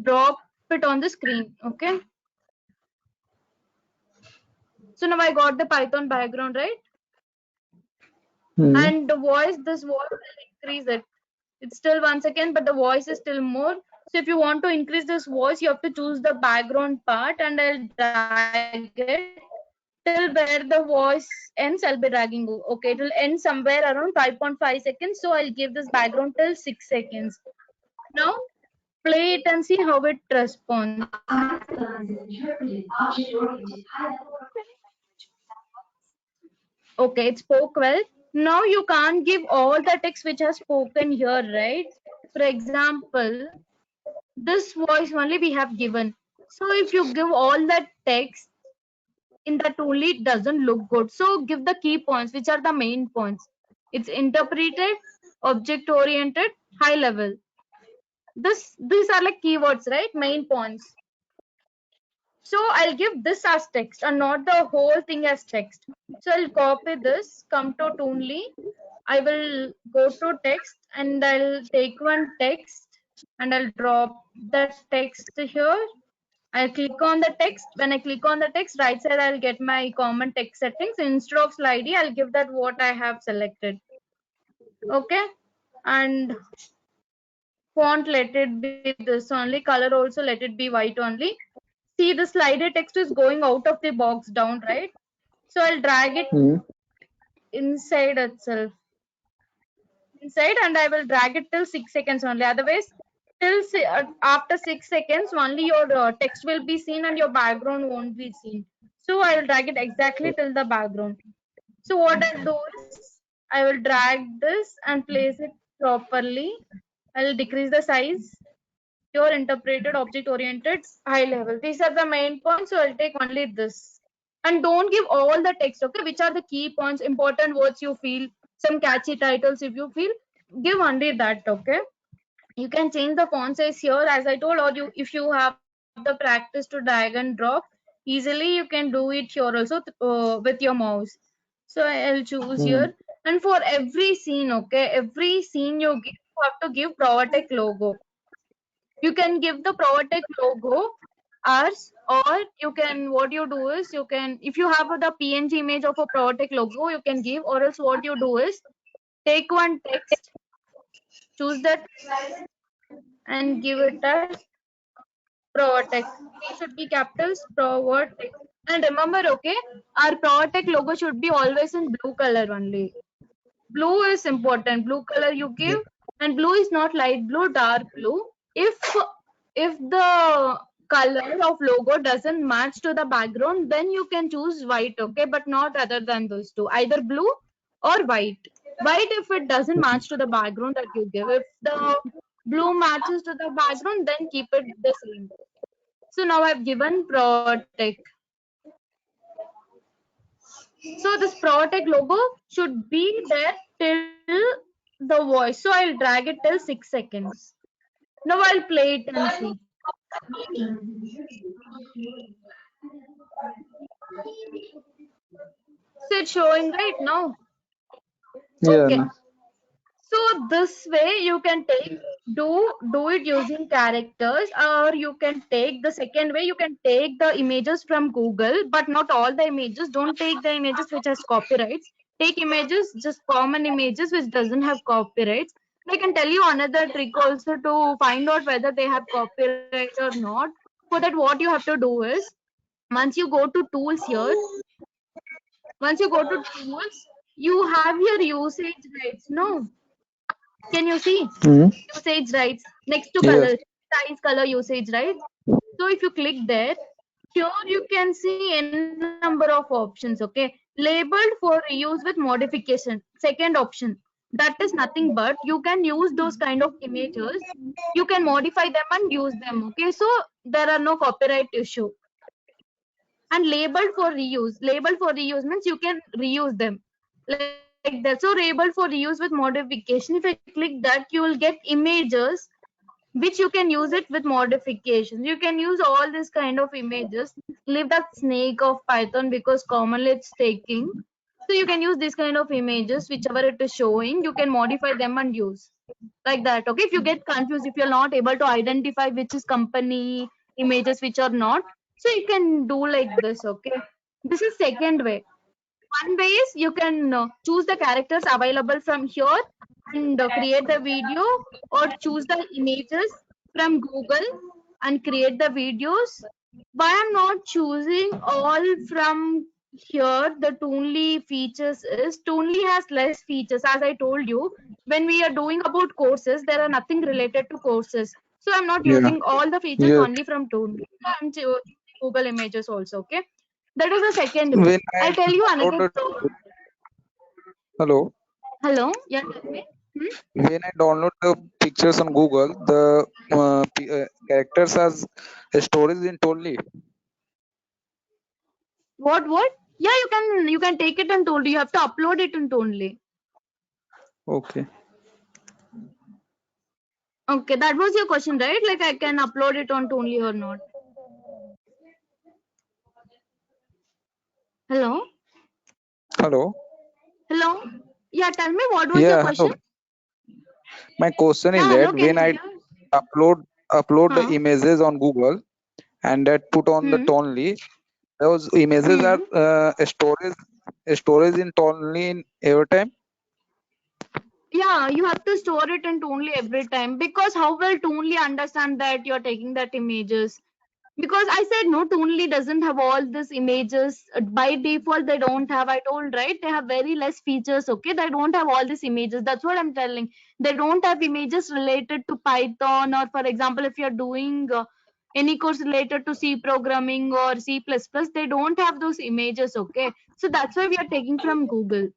drop it on the screen. Okay. So now I got the Python background, right? And the voice, this voice will increase it. It's still 1 second, but the voice is still more. So if you want to increase this voice, you have to choose the background part, and I'll drag it till where the voice ends. I'll be dragging. Okay, it will end somewhere around 5.5 seconds. So I'll give this background till 6 seconds. Now play it and see how it responds. Okay, it spoke well. Now you can't give all the text which has spoken here, right? For example, this voice only we have given. So if you give all that text in that only, it doesn't look good. So give the key points, which are the main points. It's interpreted, object oriented, high level. These are like keywords, right? Main points. So I'll give this as text and not the whole thing as text. So I'll copy this, come to Toonly. I will go to text and I'll take one text and I'll drop that text here. I'll click on the text. When I click on the text, right side, I'll get my common text settings. Instead of slide, I'll give that what I have selected. Okay. And font, let it be this only. Color also, let it be white only. See, the slider text is going out of the box down, right? So I'll drag it inside itself. Inside, and I will drag it till 6 seconds only. Otherwise, till after 6 seconds, only your text will be seen and your background won't be seen. So I will drag it exactly till the background. So what I'll do is, I will drag this and place it properly. I'll decrease the size. Pure interpreted, object oriented, high level. These are the main points. So I'll take only this. And don't give all the text, okay? Which are the key points, important words you feel, some catchy titles if you feel, give only that, okay? You can change the font size here, as I told, or if you have the practice to drag and drop easily, you can do it here also with your mouse. So I'll choose here. And for every scene, okay, every scene you have to give Provatech logo. You can give the Provatech logo ours, or you can, what you do is, you can, if you have the PNG image of a Provatech logo, you can give, or else what you do is, take one text, choose that and give it as Provatech. It should be capitals, Provatech. And remember, okay, our Provatech logo should be always in blue color only. Blue is important. Blue color you give, and blue is not light blue, dark blue. If the color of logo doesn't match to the background, then you can choose white, okay, but not other than those two, either blue or white. White if it doesn't match to the background that you give. If the blue matches to the background, then keep it the same. So now I've given Provatech. So this Provatech logo should be there till the voice. So I'll drag it till 6 seconds. Now I'll play it and see. So it's showing right now. Okay. Yeah. So this way you can do it using characters, or you can take the second way, you can take the images from Google, but not all the images. Don't take the images which has copyrights. Take images, just common images which doesn't have copyrights. I can tell you another trick also to find out whether they have copyright or not. For that, what you have to do is, once you go to tools here, you have your usage rights. No, can you see usage rights next to Yes. color, size, color, usage rights? So if you click there, here you can see n number of options. Okay, labeled for reuse with modification. Second option. That is nothing but you can use those kind of images, you can modify them and use them. Okay, so there are no copyright issue. And labeled for reuse means you can reuse them like that. So labeled for reuse with modification, if I click that, you will get images which you can use it with modifications. You can use all this kind of images. Leave that snake of Python because commonly it's taking. So you can use this kind of images, whichever it is showing, you can modify them and use like that. Okay, if you get confused, if you're not able to identify which is company images, which are not, so you can do like this. Okay, this is second way. One way is you can choose the characters available from here and create the video, or choose the images from Google and create the videos. Why I'm not choosing all from here, the Toonly features is Toonly has less features. As I told you, when we are doing about courses, there are nothing related to courses. So I'm not Yeah. using all the features Yes. only from Toonly. So I'm choosing Google Images also. Okay, that is the second way. When I I'll tell you another. downloaded, hello. Hello, yeah, tell me. When I download the pictures on Google, the characters as stories in Tolly. What? Yeah, you can take it and told you have to upload it into only. Okay. Okay, that was your question, right? Like I can upload it on only or not? Hello, Hello. hello. Yeah, tell me what was your Yeah. question? Hello. My question is Yeah, that hello. Can when you I hear? upload the Huh? images on Google and that put on the Hmm. Tonly, those images Hmm. are storage in Tonly in every time. Yeah, you have to store it in Toonly every time, because how will Toonly understand that you're taking that images? Because I said no, Toonly doesn't have all these images. By default, they don't have. I told, right? They have very less features. Okay, they don't have all these images. That's what I'm telling. They don't have images related to Python, or for example, if you're doing any course related to C programming or C++, they don't have those images. Okay, so that's why we are taking from Google.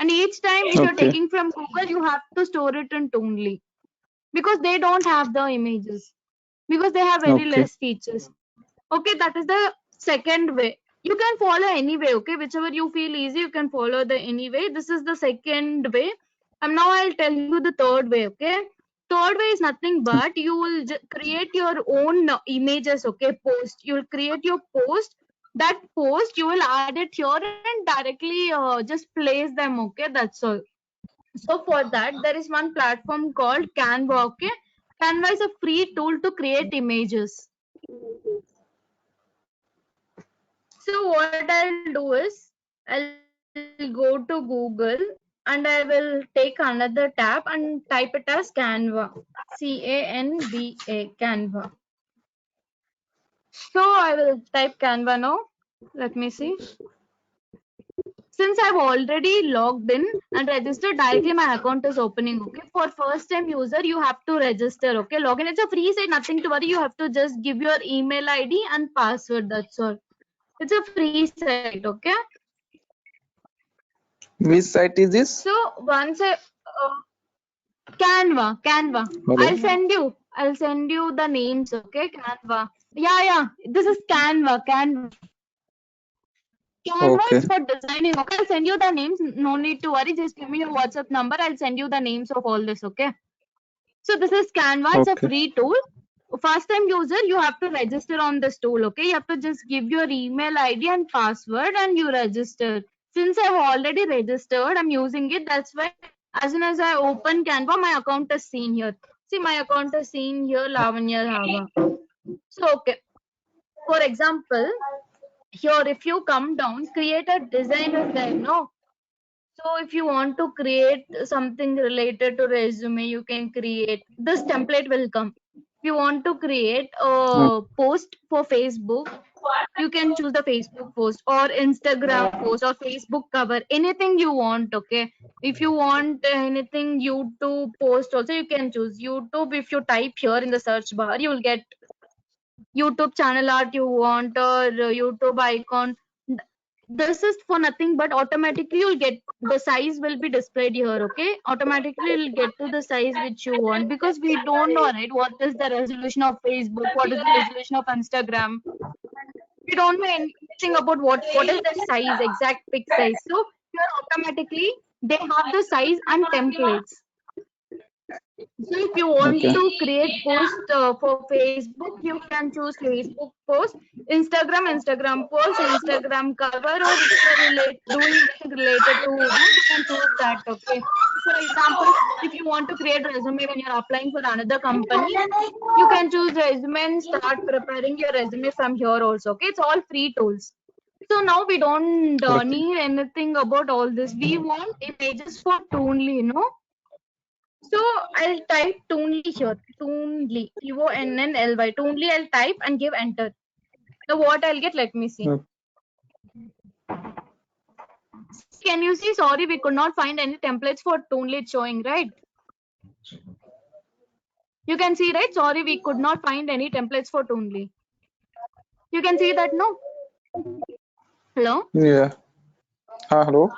And each time, if you're Okay. taking from Google, you have to store it in Toonly, because they don't have the images, because they have very Okay. less features. Okay, that is the second way. You can follow any way. Okay, whichever you feel easy, you can follow the any way. This is the second way. And now I'll tell you the third way. Okay, third way is nothing but you will create your own images. Okay, post. You'll create your post. That post you will add it here and directly just place them. Okay, that's all. So for that, there is one platform called Canva. Okay, Canva is a free tool to create images. So what I'll do is I'll go to Google and I will take another tab and type it as Canva. Canva. Canva. So I will type Canva now. Let me see. Since I've already logged in and registered, directly my account is opening. Okay. For first time user, you have to register. Okay. Login. It's a free site, nothing to worry. You have to just give your email ID and password. That's all. It's a free site. Okay. Which site is this? So once Canva. Hello. I'll send you the names. Okay, Canva. Yeah. This is Canva. Canva Okay. is for designing. Okay, I'll send you the names. No need to worry. Just give me your WhatsApp number. I'll send you the names of all this. Okay. So this is Canva. It's a Okay. free tool. First time user, you have to register on this tool. Okay, you have to just give your email ID and password and you register. Since I've already registered, I'm using it. That's why as soon as I open Canva, my account is seen here. See, my account is seen here, Lavanya Rava. So okay, for example, here if you come down, create a design is there, no? So if you want to create something related to resume, you can create. This template will come. If you want to create a post for Facebook, you can choose the Facebook post or Instagram post or Facebook cover, anything you want. Okay. If you want anything YouTube post also, you can choose YouTube. If you type here in the search bar, you will get YouTube channel art you want or YouTube icon. this is for nothing but automatically you'll get the size will be displayed here. Okay, automatically you'll get to the size which you want, because we don't know, right, what is the resolution of Facebook, what is the resolution of Instagram. We don't know anything about what is the size, exact pic size. So here automatically they have the size and templates. So if you want Okay. to create post for Facebook, you can choose Facebook post, Instagram post, Instagram cover, or if you're doing anything related to that, you can choose that. Okay. For example, if you want to create a resume when you're applying for another company, you can choose resume and start preparing your resume from here also. Okay, it's all free tools. So now we don't Correct. need anything about all this. We want images for Toonly, you know. So I'll type Toonly here. Toonly. Tonnly. Toonly I'll type and give enter. Now what I'll get, let me see. Okay. Can you see? Sorry, we could not find any templates for Toonly showing, right? You can see, right? Sorry, we could not find any templates for Toonly. You can see that, no? Hello? Yeah. Hello.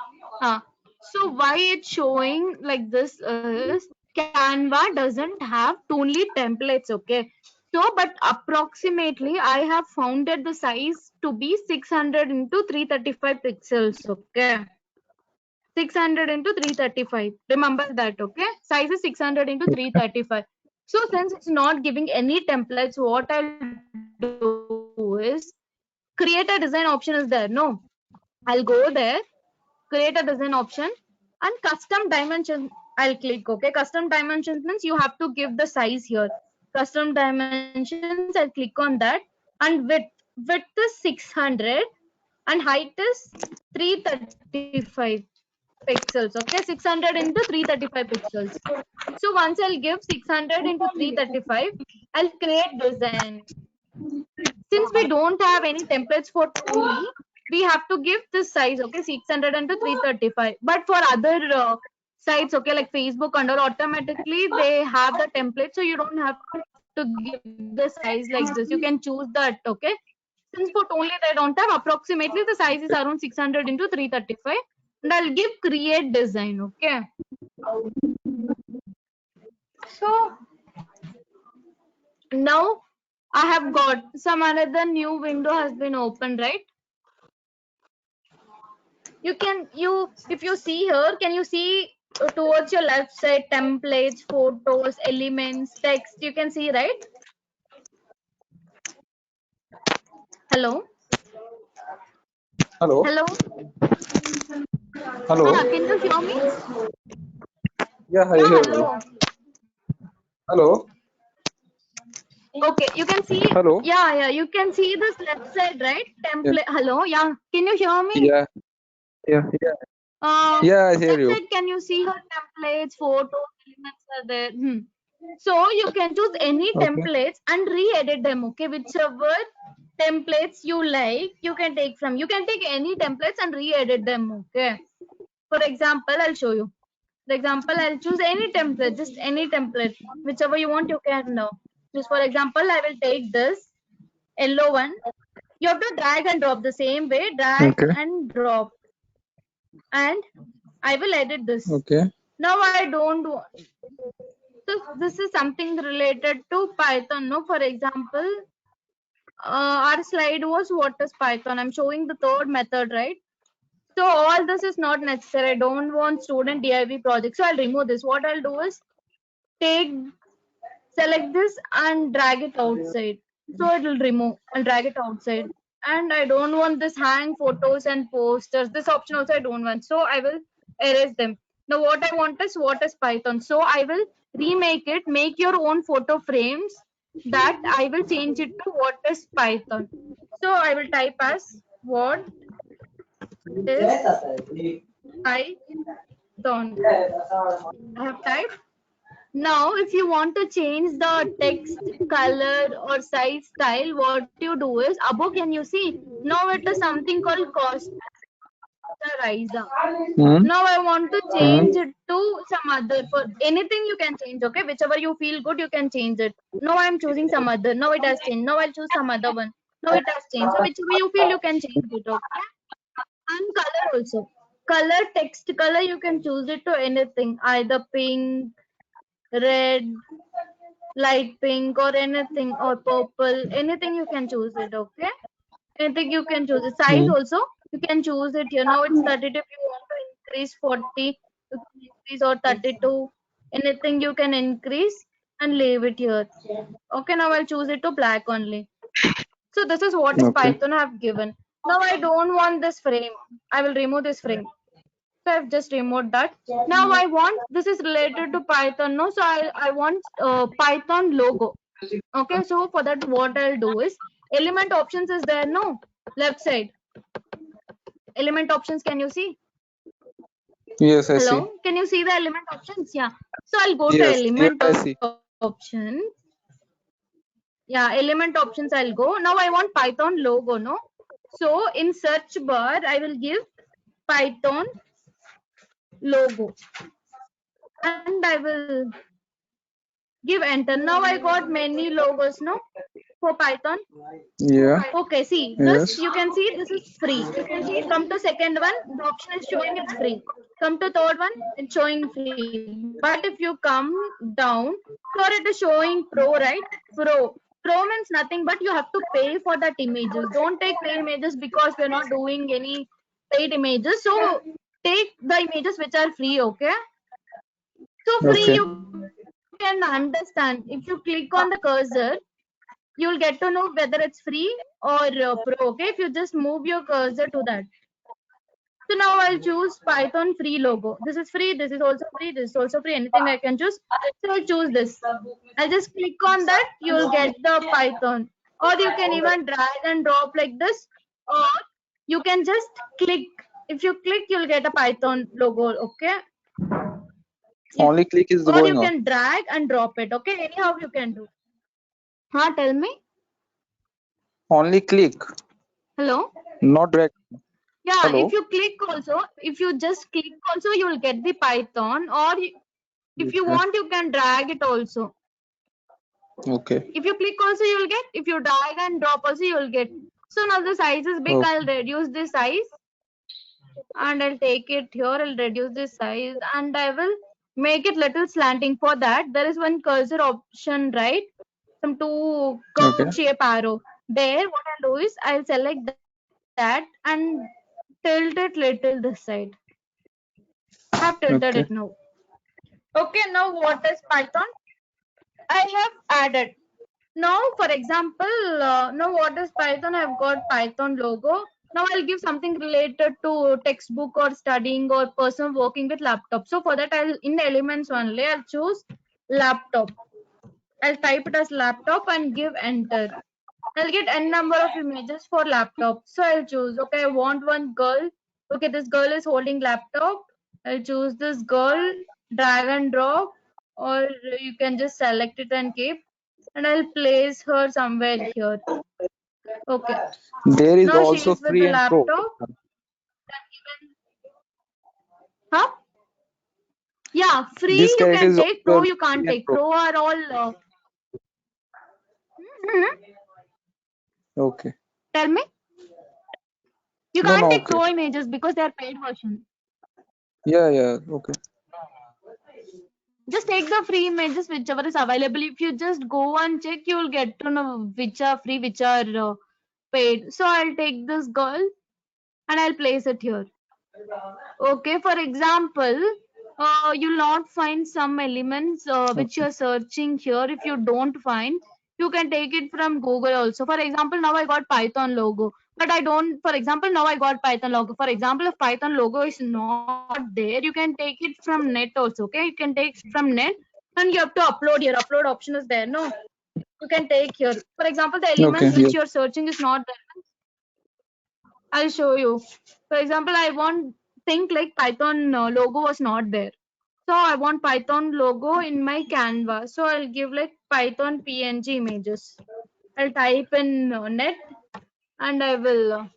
So why it's showing like this is Canva doesn't have Toonly templates, okay? So, but approximately I have founded the size to be 600 into 335 pixels, okay? 600 into 335. Remember that, okay? Size is 600 into 335. So since it's not giving any templates, what I'll do is create a design option is there. No, I'll go there, create a design option, and custom dimension I'll click. Okay, custom dimensions means you have to give the size here. Custom dimensions, I'll click on that, and width is 600 and height is 335 pixels. Okay, 600 into 335 pixels. So once I'll give 600 into 335, I'll create design. Since we don't have any templates for Toonly, we have to give this size, okay, 600 into 335. But for other sites, okay, like Facebook and all, automatically they have the template, so you don't have to give the size like this. You can choose that, okay. Since for Toonly they don't have, approximately the size is around 600 into 335, and I'll give create design, okay. So now I have got some another new window has been opened, right? If you see here, can you see towards your left side templates, photos, elements, text? You can see, right? Hello. Hello. Hello. Hello. Can you hear me? Yeah, I Yeah. hear Hello. you. Hello. Okay, you can see. Hello. Yeah. You can see this left side, right? Template. Yeah. Hello. Yeah. Can you hear me? Yeah. Yeah. Yeah, I hear Left you. side, can you see her templates, photos, elements are there? So you can choose any Okay. templates and re-edit them. Okay, whichever templates you like, you can take from. You can take any templates and re-edit them. Okay. For example, I'll show you. For example, I'll choose any template, just any template, whichever you want. You can choose. For example, I will take this yellow one. You have to drag and drop the same way. Drag Okay. and drop, and I will edit this. Okay. Now I don't want. So this is something related to Python. No, for example, our slide was what is Python. I'm showing the third method, right? So all this is not necessary. I don't want student DIY project. So I'll remove this. What I'll do is select this and drag it outside. So it will remove and drag it outside. And I don't want this hang photos and posters. This option also I don't want. So I will erase them. Now what I want is what is Python. So I will remake it, make your own photo frames, that I will change it to what is Python. So I will type as what is Python. I have typed. Now, if you want to change the text, color, or size style, what you do is above. Can you see? Now it is something called Costerizer. Now I want to change it to some other. For anything you can change. Okay, whichever you feel good, you can change it. Now I'm choosing some other. Now it has changed. Now I'll choose some other one. Now it has changed. So whichever you feel, you can change it. Okay. And color also. Color, text color, you can choose it to anything, either pink, red, light pink, or anything, or purple, anything you can choose it, okay? Anything you can choose it. Size also, you can choose it. You know, it's 32. If you want to increase 40, you can increase, or 32. Anything you can increase and leave it here. Okay, now I'll choose it to black only. So this is what is Okay. Python have given. Now I don't want this frame. I will remove this frame. So I've just removed that. Now I want, this is related to Python, no? So I want Python logo. Okay, so for that what I'll do is, element options is there, no? Left side. Element options, can you see? Yes, I see. Hello? Can you see the element options? Yeah. So I'll go to Yes, here element I see. options. Yeah, element options I'll go. Now I want Python logo, no? So in search bar, I will give Python logo. And I will give enter. Now I got many logos, no? For Python. Yeah. Okay, see, Yes. this you can see this is free. Come to second one, the option is showing it's free. Come to third one, it's showing free. But if you come down, here it is showing pro, right? Pro. Pro means nothing but you have to pay for that images. Don't take paid images because we're not doing any paid images. So take the images which are free, okay? So free Okay. you can understand. If you click on the cursor, you'll get to know whether it's free or pro, okay? If you just move your cursor to that. So now I'll choose Python free logo. This is free, this is also free, this is also free, anything I can choose. So I'll choose this. I'll just click on that, you'll get the Python. Or you can even drag and drop like this, or you can just click. If you click, you'll get a Python logo, okay? Only click is Or going you on. can drag and drop it, okay? Anyhow you can do. Huh, tell me. Only click, Hello? not drag. Yeah, Hello. if you click also, if you just click also, you will get the Python, or if you Okay. want, you can drag it also. Okay. If you click also, you will get. If you drag and drop also, you will get. So now the size is big, Okay. I'll reduce the size and I'll take it here, I'll reduce the size and I will make it little slanting. For that, there is one cursor option, right? Some two curved Okay. shape arrow. There, what I'll do is, I'll select that and tilt it little this side. Have tilted Okay. it now. Okay, now what is Python? I have added. Now, for example, now what is Python? I've got Python logo. Now I'll give something related to textbook or studying or person working with laptop. So for that, I'll in the elements only, I'll choose laptop. I'll type it as laptop and give enter. I'll get n number of images for laptop. So I'll choose, okay, I want one girl. Okay, this girl is holding laptop. I'll choose this girl, drag and drop, or you can just select it and keep. And I'll place her somewhere here. Okay. There is Now she also is with free the and pro. laptop. Huh? Yeah, free This you character can is take, pro also you can't free and take. pro. Pro are all. Okay. Tell me. You No, can't no. take Okay. pro images because they are paid version. Yeah, yeah. Okay. Just take the free images whichever is available. If you just go and check, you will get to know which are free, which are paid. So I'll take this girl and I'll place it here. Okay, for example, you'll not find some elements which Okay. you're searching here. If you don't find, you can take it from Google also. For example, now I got Python logo, but I don't, for example, now I got Python logo. For example, if Python logo is not there, you can take it from net also, okay? You can take from net and you have to upload here. Upload option is there, no? You can take here. For example, the Okay. elements Yes. which you're searching is not there. I'll show you. For example, I want think like Python logo was not there. So I want Python logo in my Canva. So I'll give like Python PNG images. I'll type in net and I'll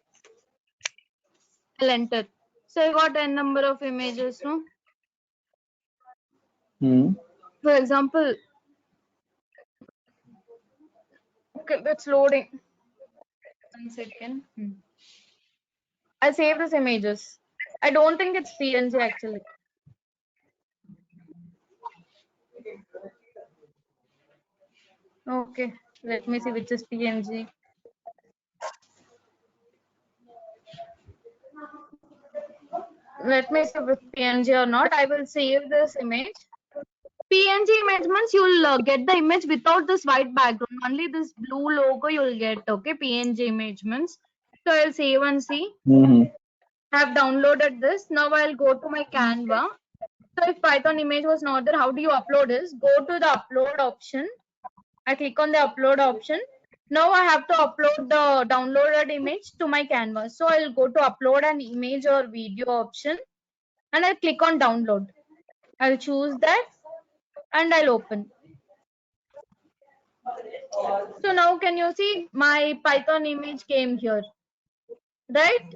enter. So I got a number of images, no? Hmm. For example, okay, it's loading. 1 second. I'll save this images. I don't think it's PNG actually. Okay, let me see which is PNG. Let me see if it's PNG or not. I will save this image. PNG image means you'll get the image without this white background. Only this blue logo you'll get. Okay, PNG image means. So I'll save and see. I have downloaded this. Now I'll go to my Canva. So if Python image was not there, how do you upload this? Go to the upload option. I click on the upload option. Now I have to upload the downloaded image to my canvas. So I'll go to upload an image or video option and I'll click on download. I'll choose that and I'll open. So now can you see my Python image came here, right?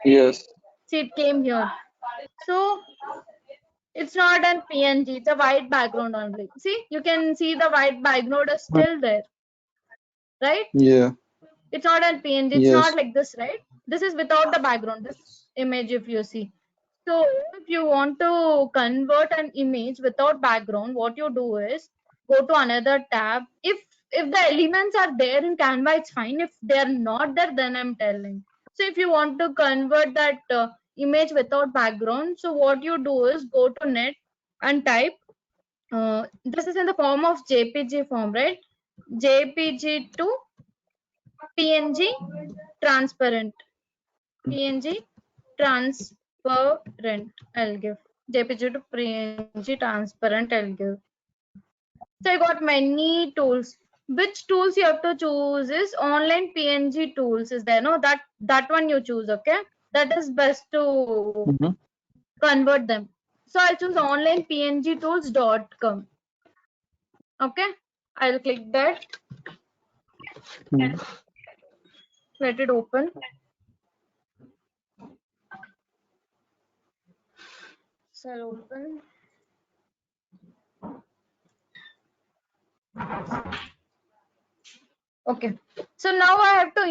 Yes. See, it came here. So it's not an PNG, it's a white background only. See, you can see the white background is still there, right? Yeah. It's not an PNG, it's Yes. not like this, right? This is without the background, this image if you see. So if you want to convert an image without background, what you do is go to another tab. If the elements are there in Canva, it's fine. If they're not there, then I'm telling. So if you want to convert that image without background, so what you do is go to net and type. This is in the form of JPG form, right? JPG to PNG transparent. PNG transparent. I'll give JPG to PNG transparent. I'll give. So I got many tools. Which tools you have to choose is online PNG tools. Is there no that one you choose? Okay, that is best to convert them. So I'll choose onlinepngtools.com. Okay, I'll click that. Let it open. So I'll open. Okay, so now I have to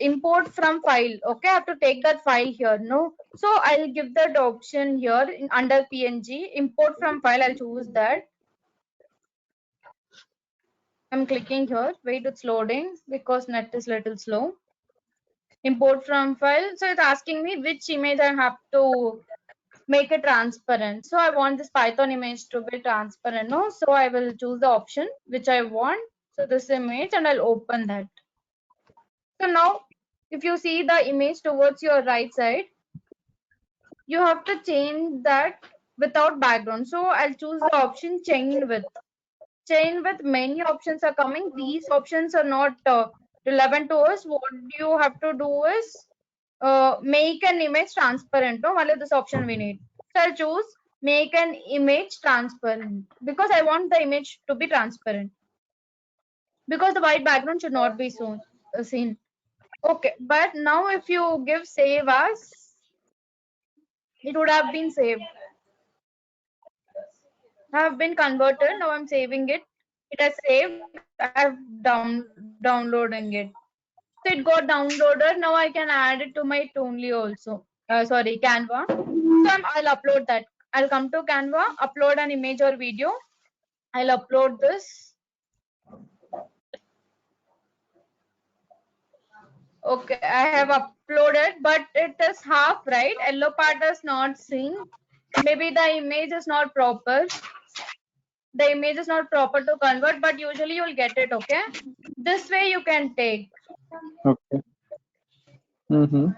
import from file. Okay, I have to take that file here. No, so I'll give that option here under PNG import from file. I'll choose that. I'm clicking here. Wait, it's loading because net is little slow. Import from file. So it's asking me which image I have to make it transparent. So I want this Python image to be transparent. No, so I will choose the option which I want. So this image and I'll open that. So now if you see the image towards your right side, you have to change that without background. So I'll choose the option chain with. Chain with many options are coming. These options are not relevant to us. What you have to do is make an image transparent. No, only this option we need. So I'll choose make an image transparent because I want the image to be transparent. Because the white background should not be seen. Okay, but now if you give save as, it would have been saved. I have been converted. Now I'm saving it. It has saved. I'm downloading it. So it got downloaded. Now I can add it to my Toonly also. Sorry, Canva. So I'll upload that. I'll come to Canva, upload an image or video. I'll upload this. Okay, I have uploaded, but it is half, right? Yellow part is not seen. Maybe the image is not proper. The image is not proper to convert, but usually you'll get it. Okay, this way you can take. Okay. You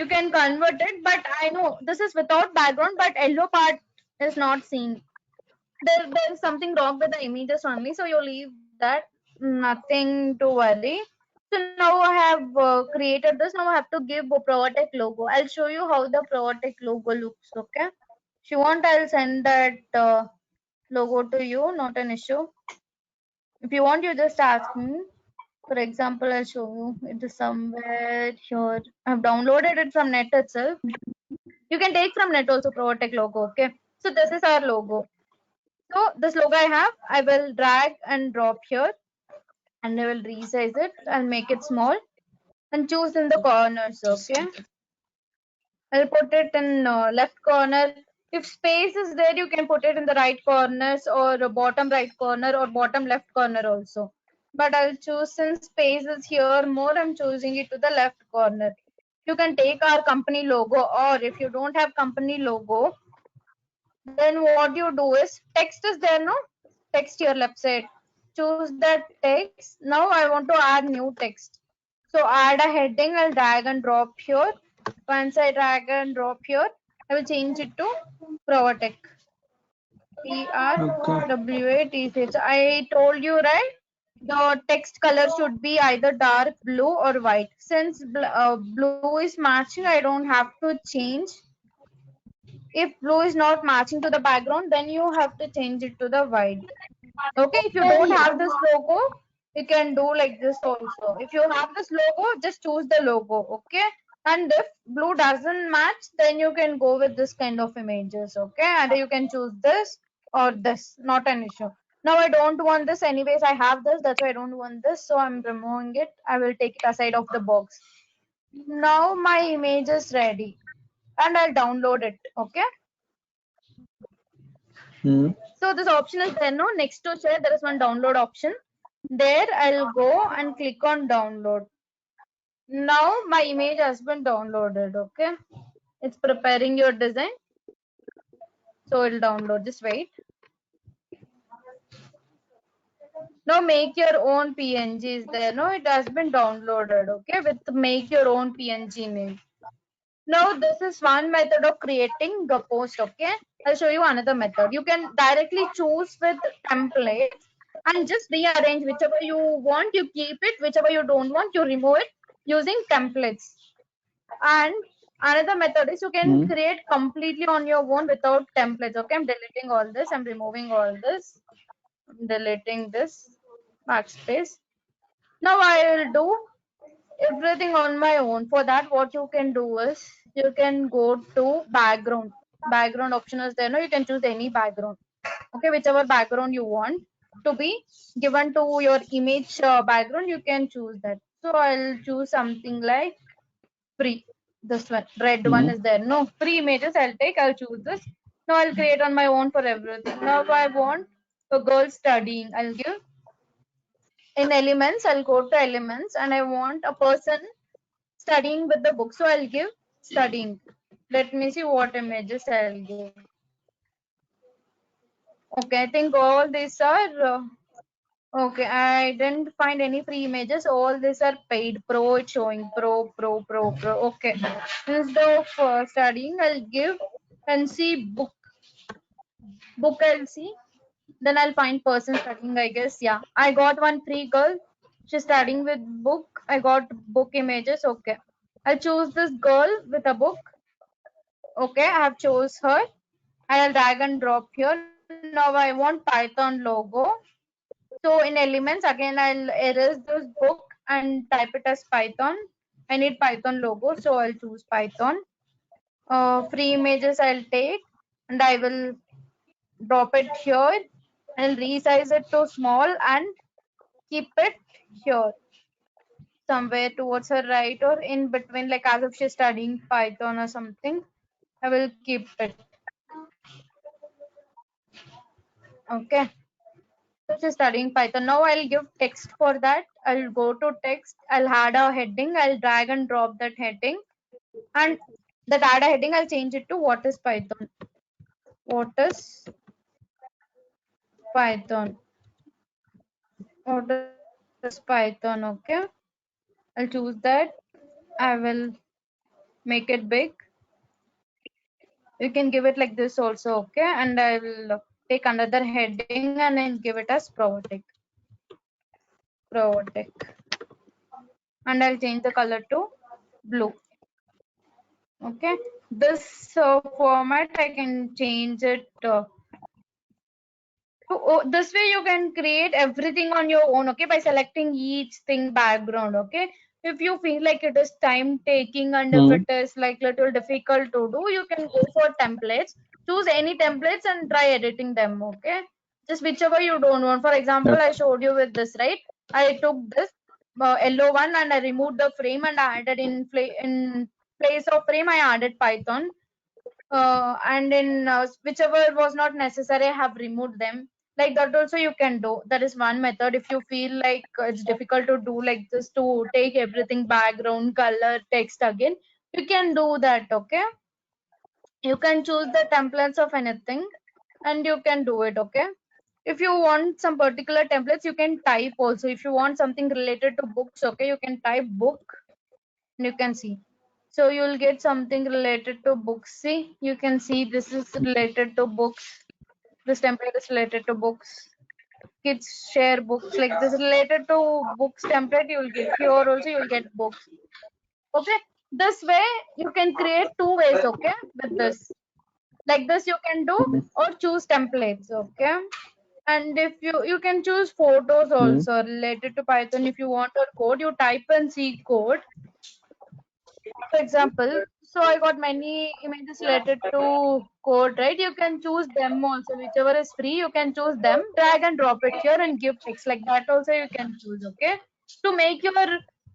can convert it, but I know this is without background, but yellow part is not seen. There is something wrong with the images only, so you leave that. Nothing to worry. So now I have created this. Now I have to give a Protec logo. I'll show you how the Protec logo looks. Okay. If you want, I'll send that logo to you. Not an issue. If you want, you just ask me. For example, I'll show you. It is somewhere here. I've downloaded it from net itself. You can take from net also Protec logo. Okay. So this is our logo. So this logo I will drag and drop here and I will resize it. I'll make it small and choose in the corners. Okay, I'll put it in left corner. If space is there, you can put it in the right corners or bottom right corner or bottom left corner also. But I'll choose, since space is here more, I'm choosing it to the left corner. You can take our company logo, or if you don't have company logo, then what you do is, text is there, no? Text here left side. Choose that text. Now I want to add new text. So add a heading, I'll drag and drop here. Once I drag and drop here, I will change it to Provatech. Okay. PRWATCH. I told you, right? The text color should be either dark blue or white. Since blue is matching, I don't have to change. If blue is not matching to the background, then you have to change it to the white. Okay, if you don't have this logo, you can do like this also. If you have this logo, just choose the logo. Okay, and if blue doesn't match, then you can go with this kind of images. Okay, and you can choose this or this, not an issue. Now I don't want this, anyways I have this, that's why I don't want this, so I'm removing it. I will take it aside of the box. Now my image is ready and I'll download it. Okay, Hmm. so this option is there, no? Next to share, there is one download option. There I'll go and click on download. Now my image has been downloaded. Okay, it's preparing your design, so it'll download. Just wait. Now make your own PNGs there. No, it has been downloaded. Okay, with make your own PNG name. Now this is one method of creating the post. Okay, I'll show you another method. You can directly choose with templates and just rearrange whichever you want. You keep it. Whichever you don't want, you remove it using templates. And another method is you can create completely on your own without templates. Okay, I'm deleting all this. I'm removing all this. I'm deleting this backspace. Now I will do everything on my own. For that, what you can do is you can go to background. Background option is there. No, you can choose any background. Okay, whichever background you want to be given to your image background, you can choose that. So I'll choose something like free. This one, red one is there. No, free images I'll take. I'll choose this. Now I'll create on my own for everything. Now I want a girl studying. I'll give in elements. I'll go to elements and I want a person studying with the book. So I'll give studying. Let me see what images I'll give. Okay, I think all these are okay. I didn't find any free images. All these are paid. Pro, it's showing pro. Okay. Instead of studying, I'll give and see book. Book I'll see. Then I'll find person studying, I guess. Yeah. I got one free girl. She's studying with book. I got book images. Okay. I'll choose this girl with a book. Okay, I have chose her. I'll drag and drop here. Now I want Python logo. So in elements, again, I'll erase this book and type it as Python. I need Python logo, so I'll choose Python. Free images I'll take and I will drop it here. I'll resize it to small and keep it here. Somewhere towards her right or in between, like as if she's studying Python or something. I will keep it. Okay. So she's studying Python. Now I'll give text for that. I'll go to text. I'll add a heading. I'll drag and drop that heading. And that add a heading, I'll change it to what is Python. What is Python? What is Python? Okay. I'll choose that. I will make it big. You can give it like this also. Okay. And I will take another heading and I'll give it as Provatech. Provatech. And I'll change the color to blue. Okay, this format I can change it. This way you can create everything on your own. Okay, by selecting each thing background. Okay, if you feel like it is time taking and if it is like little difficult to do, you can go for templates. Choose any templates and try editing them. Okay, just whichever you don't want. For example, I showed you with this, right? I took this. yellow one, and I removed the frame and I added in place of frame I added Python. And in whichever was not necessary, I have removed them. Like that also you can do. That is one method. If you feel like it's difficult to do like this, to take everything, background, color, text again, you can do that. Okay, you can choose the templates of anything and you can do it. Okay, if you want some particular templates, you can type also. If you want something related to books, okay, you can type book and you can see. So you'll get something related to books. See, you can see this is related to books. This template is related to books. Kids share books, like this related to books template. You will get here also. You will get books. Okay, this way you can create two ways. Okay, with this, like this you can do, or choose templates. Okay, and if you can choose photos also related to Python. If you want a code, you type and see code. For example, so I got many images related to code, right? You can choose them also, whichever is free, you can choose them, drag and drop it here and give text like that also you can choose. Okay, to make your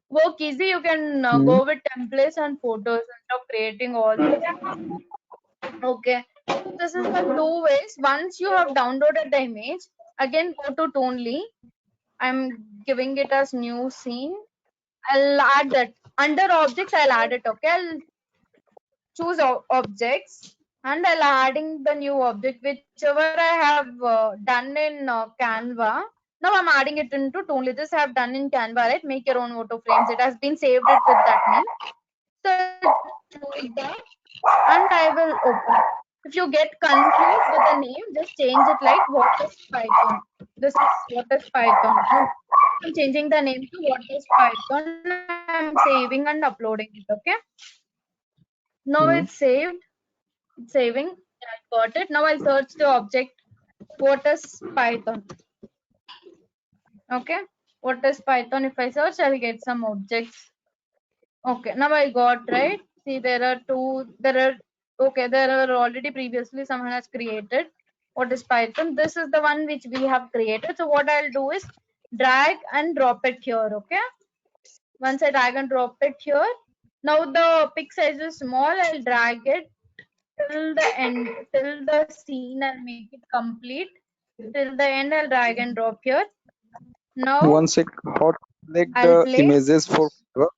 work easy, you can go with templates and photos instead of creating all this. Okay, this is the two ways. Once you have downloaded the image, again go to Toonly. I'm giving it as new scene. I'll add that under objects. I'll add it. Okay, I'll choose objects and I'll adding the new object whichever I have done in Canva. Now I'm adding it into Toonly. This I have done in Canva, right? Make your own photo frames. It has been saved it with that name. So choose that and I will open. If you get confused with the name, just change it like what is Python. This is what is Python. Now I'm changing the name to what is Python. I'm saving and uploading it. Okay. Now it's saved. It's saving. I got it. Now I'll search the object. What is Python? Okay. What is Python? If I search, I'll get some objects. Okay. Now I got, right? See, there are two. There are already previously someone has created. What is Python? This is the one which we have created. So what I'll do is drag and drop it here. Okay. Once I drag and drop it here, now the pic size is small. I'll drag it till the end, till the scene. I'll make it complete. Till the end, I'll drag and drop here. Now One sec. How to select I'll the play. images for Canva?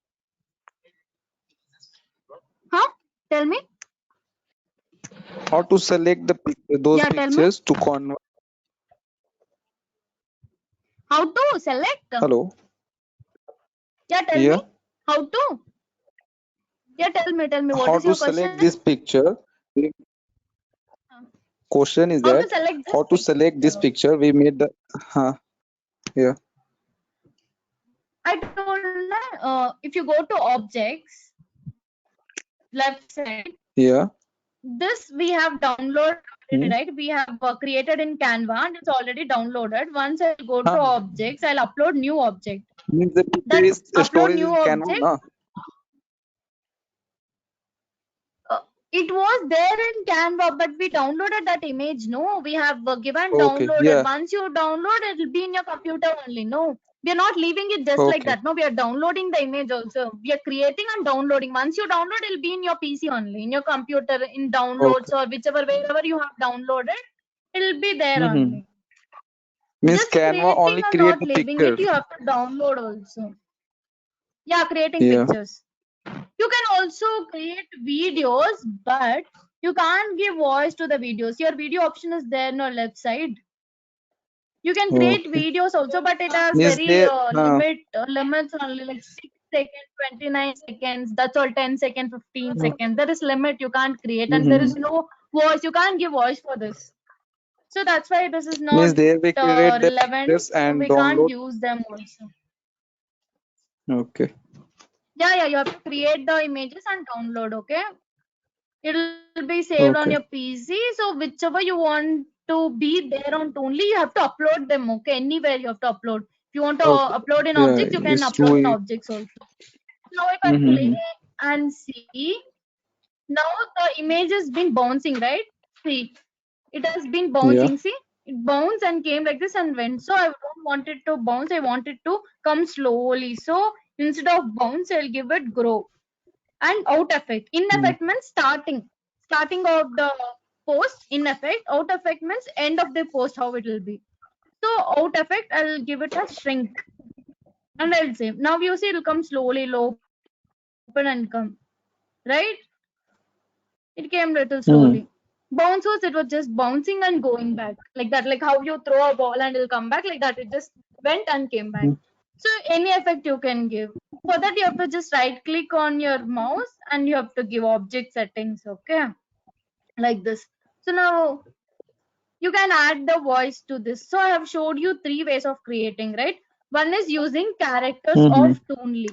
Huh? Tell me. How to select those Yeah, tell me. pictures to Canva? How to select? Hello. Yeah, tell Yeah. me. How to? Yeah, tell me. What How is to your select question? this picture? Question is How to that select this how to select this picture? We made the yeah. I told if you go to objects, left side, Yeah. this we have downloaded, right? We have created in Canva and it's already downloaded. Once I go to objects, I'll upload new object. Means the picture That is upload storage new in Canva, object. na? It was there in Canva, but we downloaded that image. No, we have given Okay. downloaded. Yeah. Once you download, it will be in your computer only. No, we are not leaving it just like Okay. that. No, we are downloading the image also. We are creating and downloading. Once you download, it will be in your PC only, in your computer, in downloads or whichever wherever you have downloaded, it will be there only. Means Just Canva creating only and create not the leaving picture. it, you have to download also. Yeah, creating Yeah. pictures. You can also create videos, but you can't give voice to the videos. Your video option is there on your left side. You can create Okay. videos also, but it has Means very there limits only, like 6 seconds, 29 seconds. That's all. 10 seconds, 15 seconds. There is limit. You can't create, and there is no voice. You can't give voice for this. So that's why this is not means there we create the relevant. pictures So and we can't download. use them also. Okay. Yeah, you have to create the images and download. Okay. It'll be saved on Okay. your PC. So whichever you want to be there on only, you have to upload them. Okay, anywhere you have to upload. If you want to Okay. upload in Yeah. objects, you can It's upload in too. objects also. Now if I play and see, now the image has been bouncing, right? See, it has been Yeah. bouncing. See, it bounced and came like this and went. So I don't want it to bounce. I want it to come slowly. So instead of bounce, I'll give it grow. And out effect. In effect means starting of the post. In effect. Out effect means end of the post, how it will be. So out effect, I'll give it a shrink. And I'll say, now you see it'll come slowly, low, open and come. Right? It came little slowly. Bounce was, it was just bouncing and going back. Like that. Like how you throw a ball and it'll come back. Like that. It just went and came back. So any effect you can give. For that, you have to just right click on your mouse and you have to give object settings. Okay. Like this. So now you can add the voice to this. So I have showed you 3 ways of creating, right? One is using characters of Toonly.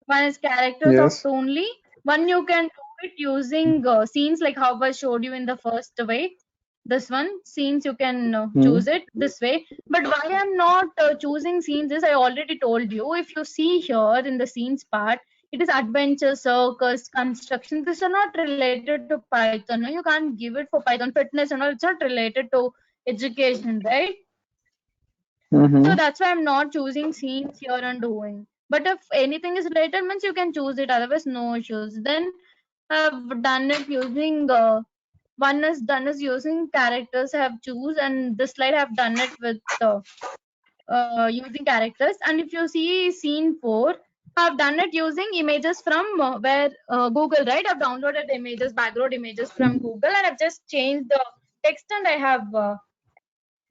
One is characters of Yes. Toonly. One you can do it using scenes, like how I showed you in the first way. This one, scenes, you can choose it this way. But why I'm not choosing scenes is, I already told you. If you see here in the scenes part, it is adventure, circus, construction. These are not related to Python. No, you can't give it for Python. Fitness and all, it's not related to education, right? So that's why I'm not choosing scenes here and doing. But if anything is related, means you can choose it. Otherwise, no issues. Then I've done it using one is done is using characters. I have choose, and this slide I've done it with using characters. And if you see scene 4, I've done it using images from where Google, right? I've downloaded images, background images from Google, and I've just changed the text and I have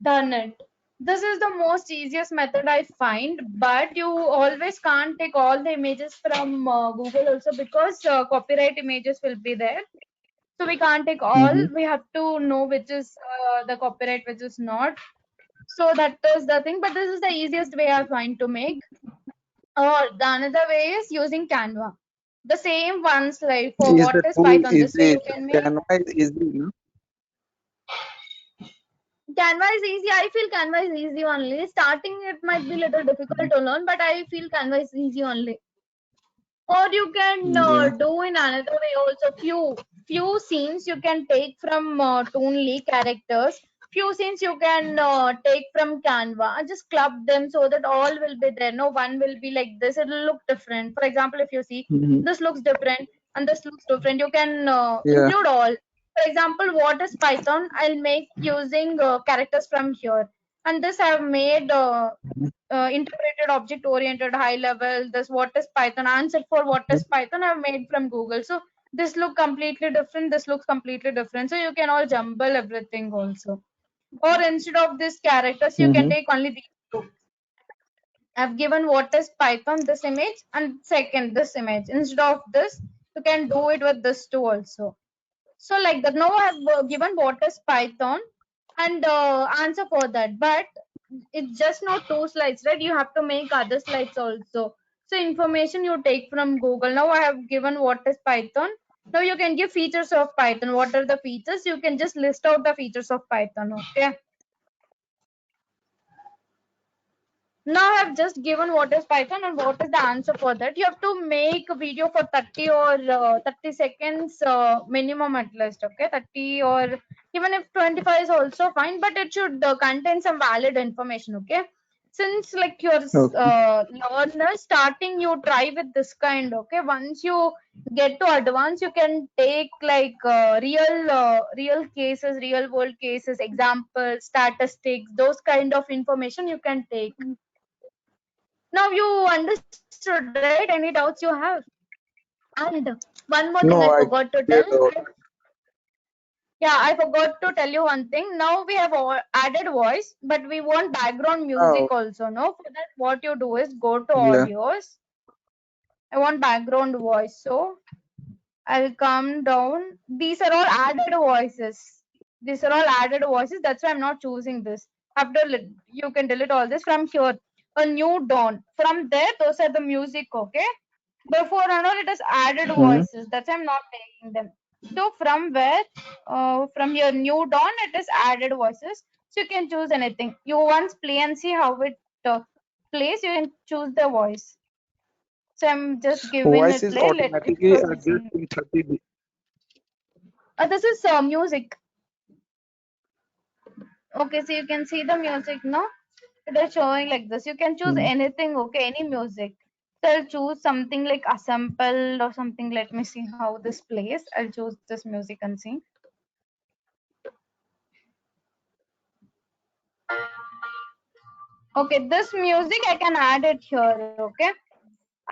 done it. This is the most easiest method I find, but you always can't take all the images from Google also, because copyright images will be there. So we can't take all. We have to know which is the copyright, which is not. So that is the thing, but this is the easiest way I find to make. Or the another way is using Canva. The same one slide for Is what the is tool Python. This way easy? you can make. Canva is easy, no? Canva is easy. I feel Canva is easy only. Starting it might be little difficult to learn, but I feel Canva is easy only. Or you can Yeah. do in another way also. Few scenes you can take from Toonly characters. Few scenes you can take from Canva and just club them so that all will be there. No one will be like this. It will look different. For example, if you see this looks different and this looks different, you can Yeah. include all. For example, what is Python? I'll make using characters from here. And this I have made interpreted object oriented high level. This what is Python, answer for what is Python I've made from Google. So this look completely different, this looks completely different, so you can all jumble everything also. Or instead of these characters you can take only these two. I've given what is Python, this image, and second this image. Instead of this you can do it with this two also. So like that. Now I have given what is Python and answer for that, but it's just not 2 slides, right? You have to make other slides also. So information you take from Google. Now I have given what is Python. Now you can give features of Python. What are the features? You can just list out the features of Python. Okay. Now I have just given what is Python and what is the answer for that. You have to make a video for 30 or 30 seconds minimum at least. Okay, 30 or even if 25 is also fine, but it should contain some valid information. Okay, since like your learner starting, you try with this kind. Okay, once you get to advance, you can take like real cases, real world cases, examples, statistics, those kind of information you can take. Now you understood, right? Any doubts you have? And one more thing No, I I forgot to clear tell. the. Yeah, I forgot to tell you one thing. Now we have added voice, but we want background music Oh, also. No, for that, what you do is go to yeah. audios. I want background voice, so I'll come down. These are all added voices. These are all added voices. That's why I'm not choosing this. After you can delete all this from here. A new dawn. From there, those are the music. Okay. Before and all, it is added voices. That's why I'm not taking them. So from where? From your new dawn, it is added voices. So you can choose anything. You once play and see how it plays. You can choose the voice. So I'm just giving Voice it is play. Let it automatically adjust processing. in 30. This is music. Okay, so you can see the music now. It is showing like this. You can choose Hmm. anything, okay, any music. So I'll choose something like assembled or something. Let me see how this plays. I'll choose this music and see. Okay, this music I can add it here, okay.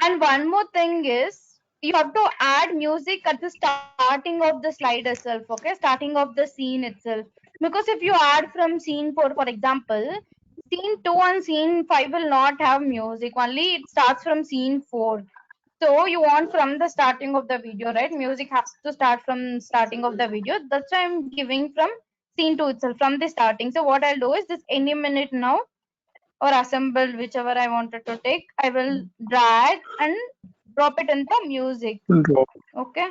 And one more thing is you have to add music at the starting of the slide itself, okay, starting of the scene itself. Because if you add from scene 4, for example, scene 2 and scene 5 will not have music, only it starts from scene 4. So you want from the starting of the video, right? Music has to start from starting of the video. That's why I'm giving from scene 2 itself, from the starting. So what I'll do is this any minute now or assemble whichever I wanted to take, I will drag and drop it in the music. Drop. Okay.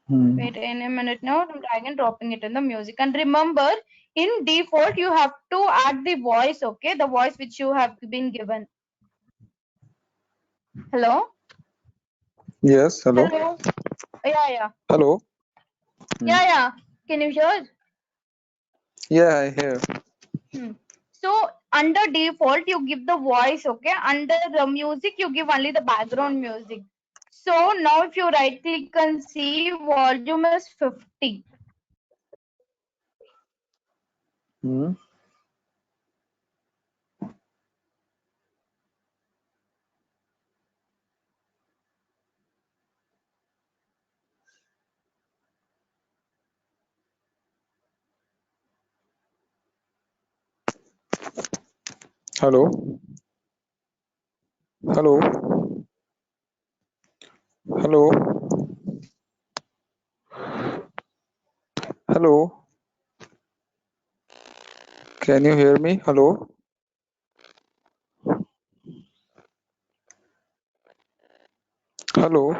Hmm. Wait in a minute now. I'm dragging and dropping it in the music. And remember, in default, you have to add the voice, okay? The voice which you have been given. Hello? Yes. Hello. Hello? Yeah. Hello. Hmm. Yeah. Can you hear? Yeah, I hear. So under default, you give the voice, okay? Under the music, you give only the background music. So now if you right click and see, volume is 50. Hmm. Hello. Hello. Hello. Hello. Can you hear me? Hello. Hello.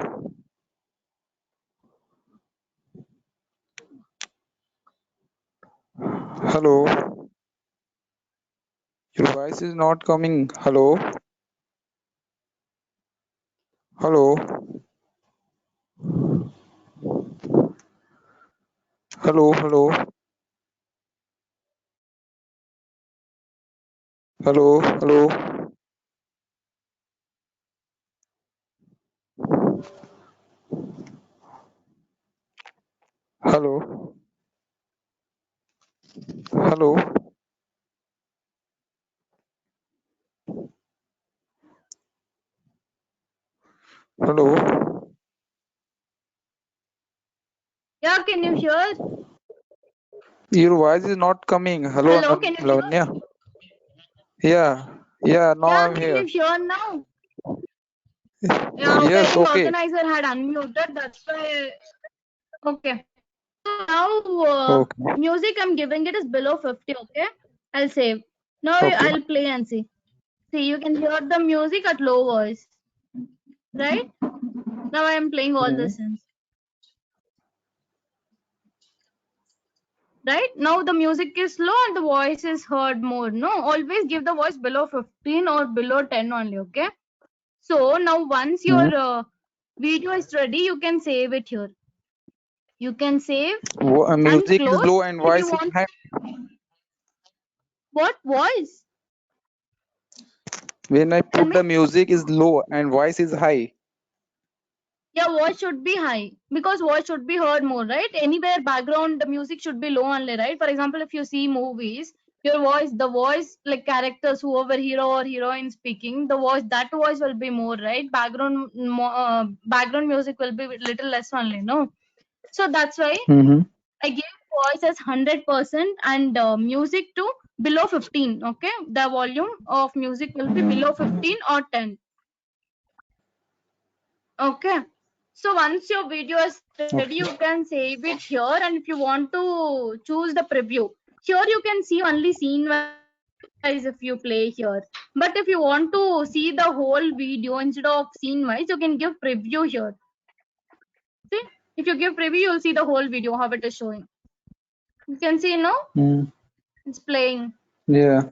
Hello. Your voice is not coming. Hello. Hello. Hello. Hello. Hello. Hello. Hello. Hello. Hello. Yeah, can you hear? Your voice is not coming. Hello, Hello, can you hear? Lavanya. Yeah. Yeah, now Yeah, I'm can you here. hear now? Yeah, okay. I Yes, think okay. organizer had unmuted. That's why. Okay. So now Okay. music I'm giving it is below 50. Okay. I'll save. Now Okay. I'll play and see. See, you can hear the music at low voice, right? Now I am playing all the Hmm. scenes. Right now the music is low and the voice is heard more. No, always give the voice below 15 or below 10 only. Okay. So now once Hmm. your video is ready, you can save it here. You can save and Music is close. low and If you voice is want high. what voice? When I Tell put me. the music is low and voice is high. Yeah, voice should be high because voice should be heard more, right? Anywhere background the music should be low only, right? For example, if you see movies, your voice, the voice like characters, whoever hero or heroine speaking, the voice that voice will be more, right? Background music will be little less only, no? So that's why Mm-hmm. I gave voice as 100% and music to below 15. Okay, the volume of music will be below 15 or 10. Okay. So once your video is ready, Okay. you can save it here. And if you want to choose the preview, here you can see only scene wise if you play here. But if you want to see the whole video instead of scene wise, you can give preview here. See, if you give preview, you'll see the whole video how it is showing. You can see now Mm. it's playing. Yeah.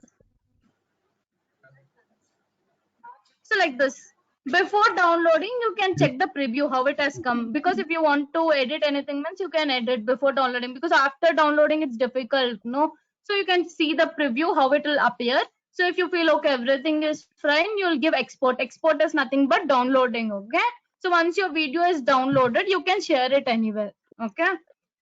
So like this. Before downloading, you can check the preview how it has come. Because if you want to edit anything, means you can edit before downloading. Because after downloading, it's difficult, no. So you can see the preview, how it will appear. So if you feel okay, everything is fine, you'll give export. Export is nothing but downloading, okay? So once your video is downloaded, you can share it anywhere, okay?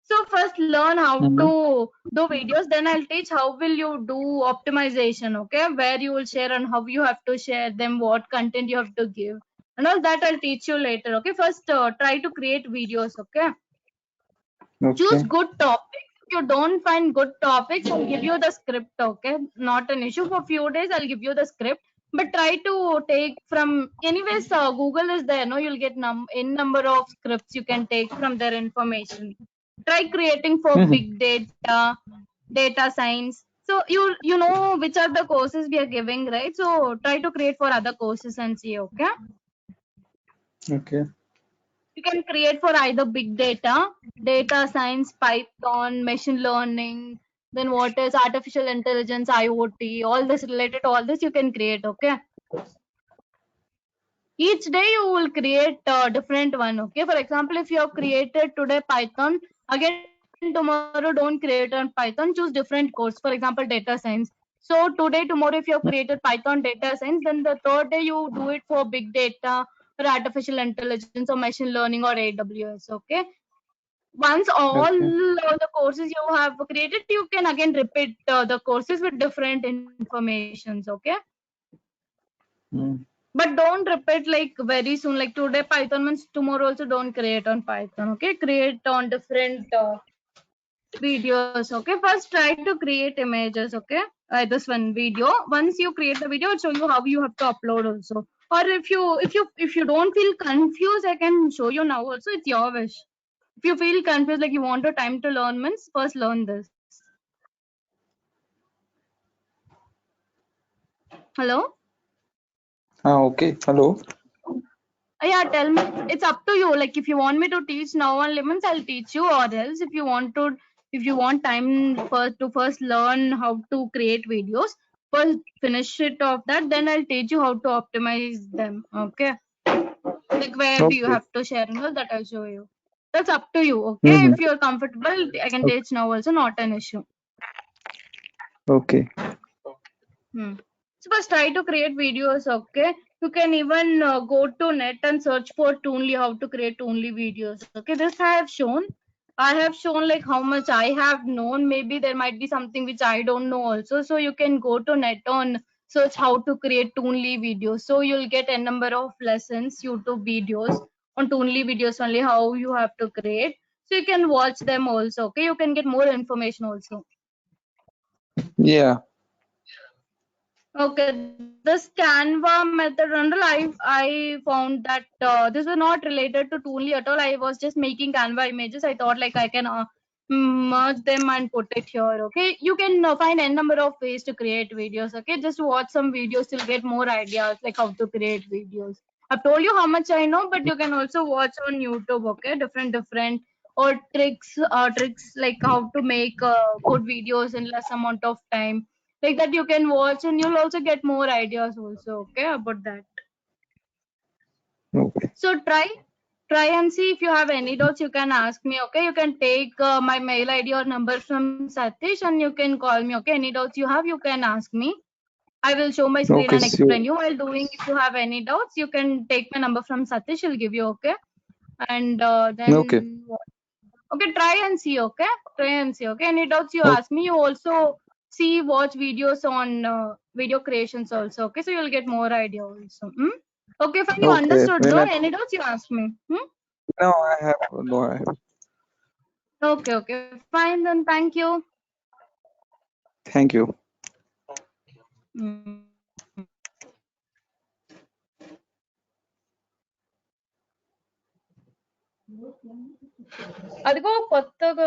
So first learn how to do videos, then I'll teach how will you do optimization, okay? Where you will share and how you have to share them, what content you have to give. And all that I'll teach you later, okay? First, try to create videos, okay? Choose Okay. good topics. If you don't find good topics, I'll give you the script, okay? Not an issue. For few days, I'll give you the script. But try to take from, anyways, Google is there, no? You'll get n number of scripts you can take from their information. Try creating for big data, data science. So you know which are the courses we are giving, right? So try to create for other courses and see, okay? Okay. You can create for either big data, data science, Python, machine learning, then what is artificial intelligence, IoT, all this related to all this you can create, okay? Each day you will create a different one, okay? For example, if you have created today Python, again tomorrow don't create on Python, choose different course. For example, data science. So today, tomorrow, if you have created Python data science, then the third day you do it for big data or artificial intelligence or machine learning or AWS, okay? Once all Okay. the courses you have created, you can again repeat the courses with different informations, okay? But don't repeat like very soon, like today Python means tomorrow also don't create on Python, okay? Create on different videos, okay? First try to create images, okay? This one video. Once you create the video, I'll show you how you have to upload also. Or if you don't feel confused, I can show you now also. It's your wish. If you feel confused, like you want a time to learn, means first learn this. Hello? Okay. Hello. Yeah, tell me. It's up to you. Like if you want me to teach now on lemons, I'll teach you. Or else, if you want time first learn how to create videos, first finish it off that, then I'll teach you how to optimize them. Okay. Like where do you Okay. have to share and all that I'll show you. That's up to you. Okay. Mm-hmm. If you're comfortable, I can teach now also, not an issue. Okay. So first try to create videos, okay? You can even go to net and search for Toonly, how to create Toonly videos. Okay, this I have shown. I have shown like how much I have known. Maybe there might be something which I don't know also. So you can go to net on search how to create Toonly videos. So you'll get a number of lessons, YouTube videos on Toonly videos only how you have to create. So you can watch them also. Okay, you can get more information also. Yeah. Okay, this Canva method and all, I found that this was not related to Toonly at all. I was just making Canva images. I thought like I can merge them and put it here. Okay, you can find n number of ways to create videos. Okay, just watch some videos to get more ideas like how to create videos. I've told you how much I know, but you can also watch on YouTube. Okay, different or tricks like how to make good videos in less amount of time, like that you can watch, and you'll also get more ideas also, okay, about that. Okay. So try and see. If you have any doubts, you can ask me, okay? You can take my mail ID or number from Satish and you can call me, okay? Any doubts you have, you can ask me. I will show my screen Okay. and Sure. explain you while doing. If you have any doubts, you can take my number from Satish, he'll give you, okay? And Okay. then what? Okay, try and see, okay? Try and see, okay? Any doubts you Okay. ask me. You also watch videos on video creations also, okay? So you'll get more idea also. Okay, fine. You Okay. understood, When no? I Any doubts you ask me. no, I have no. I have. Okay, fine then. Thank you. Thank you. Hmm. అదిగో కొత్తగా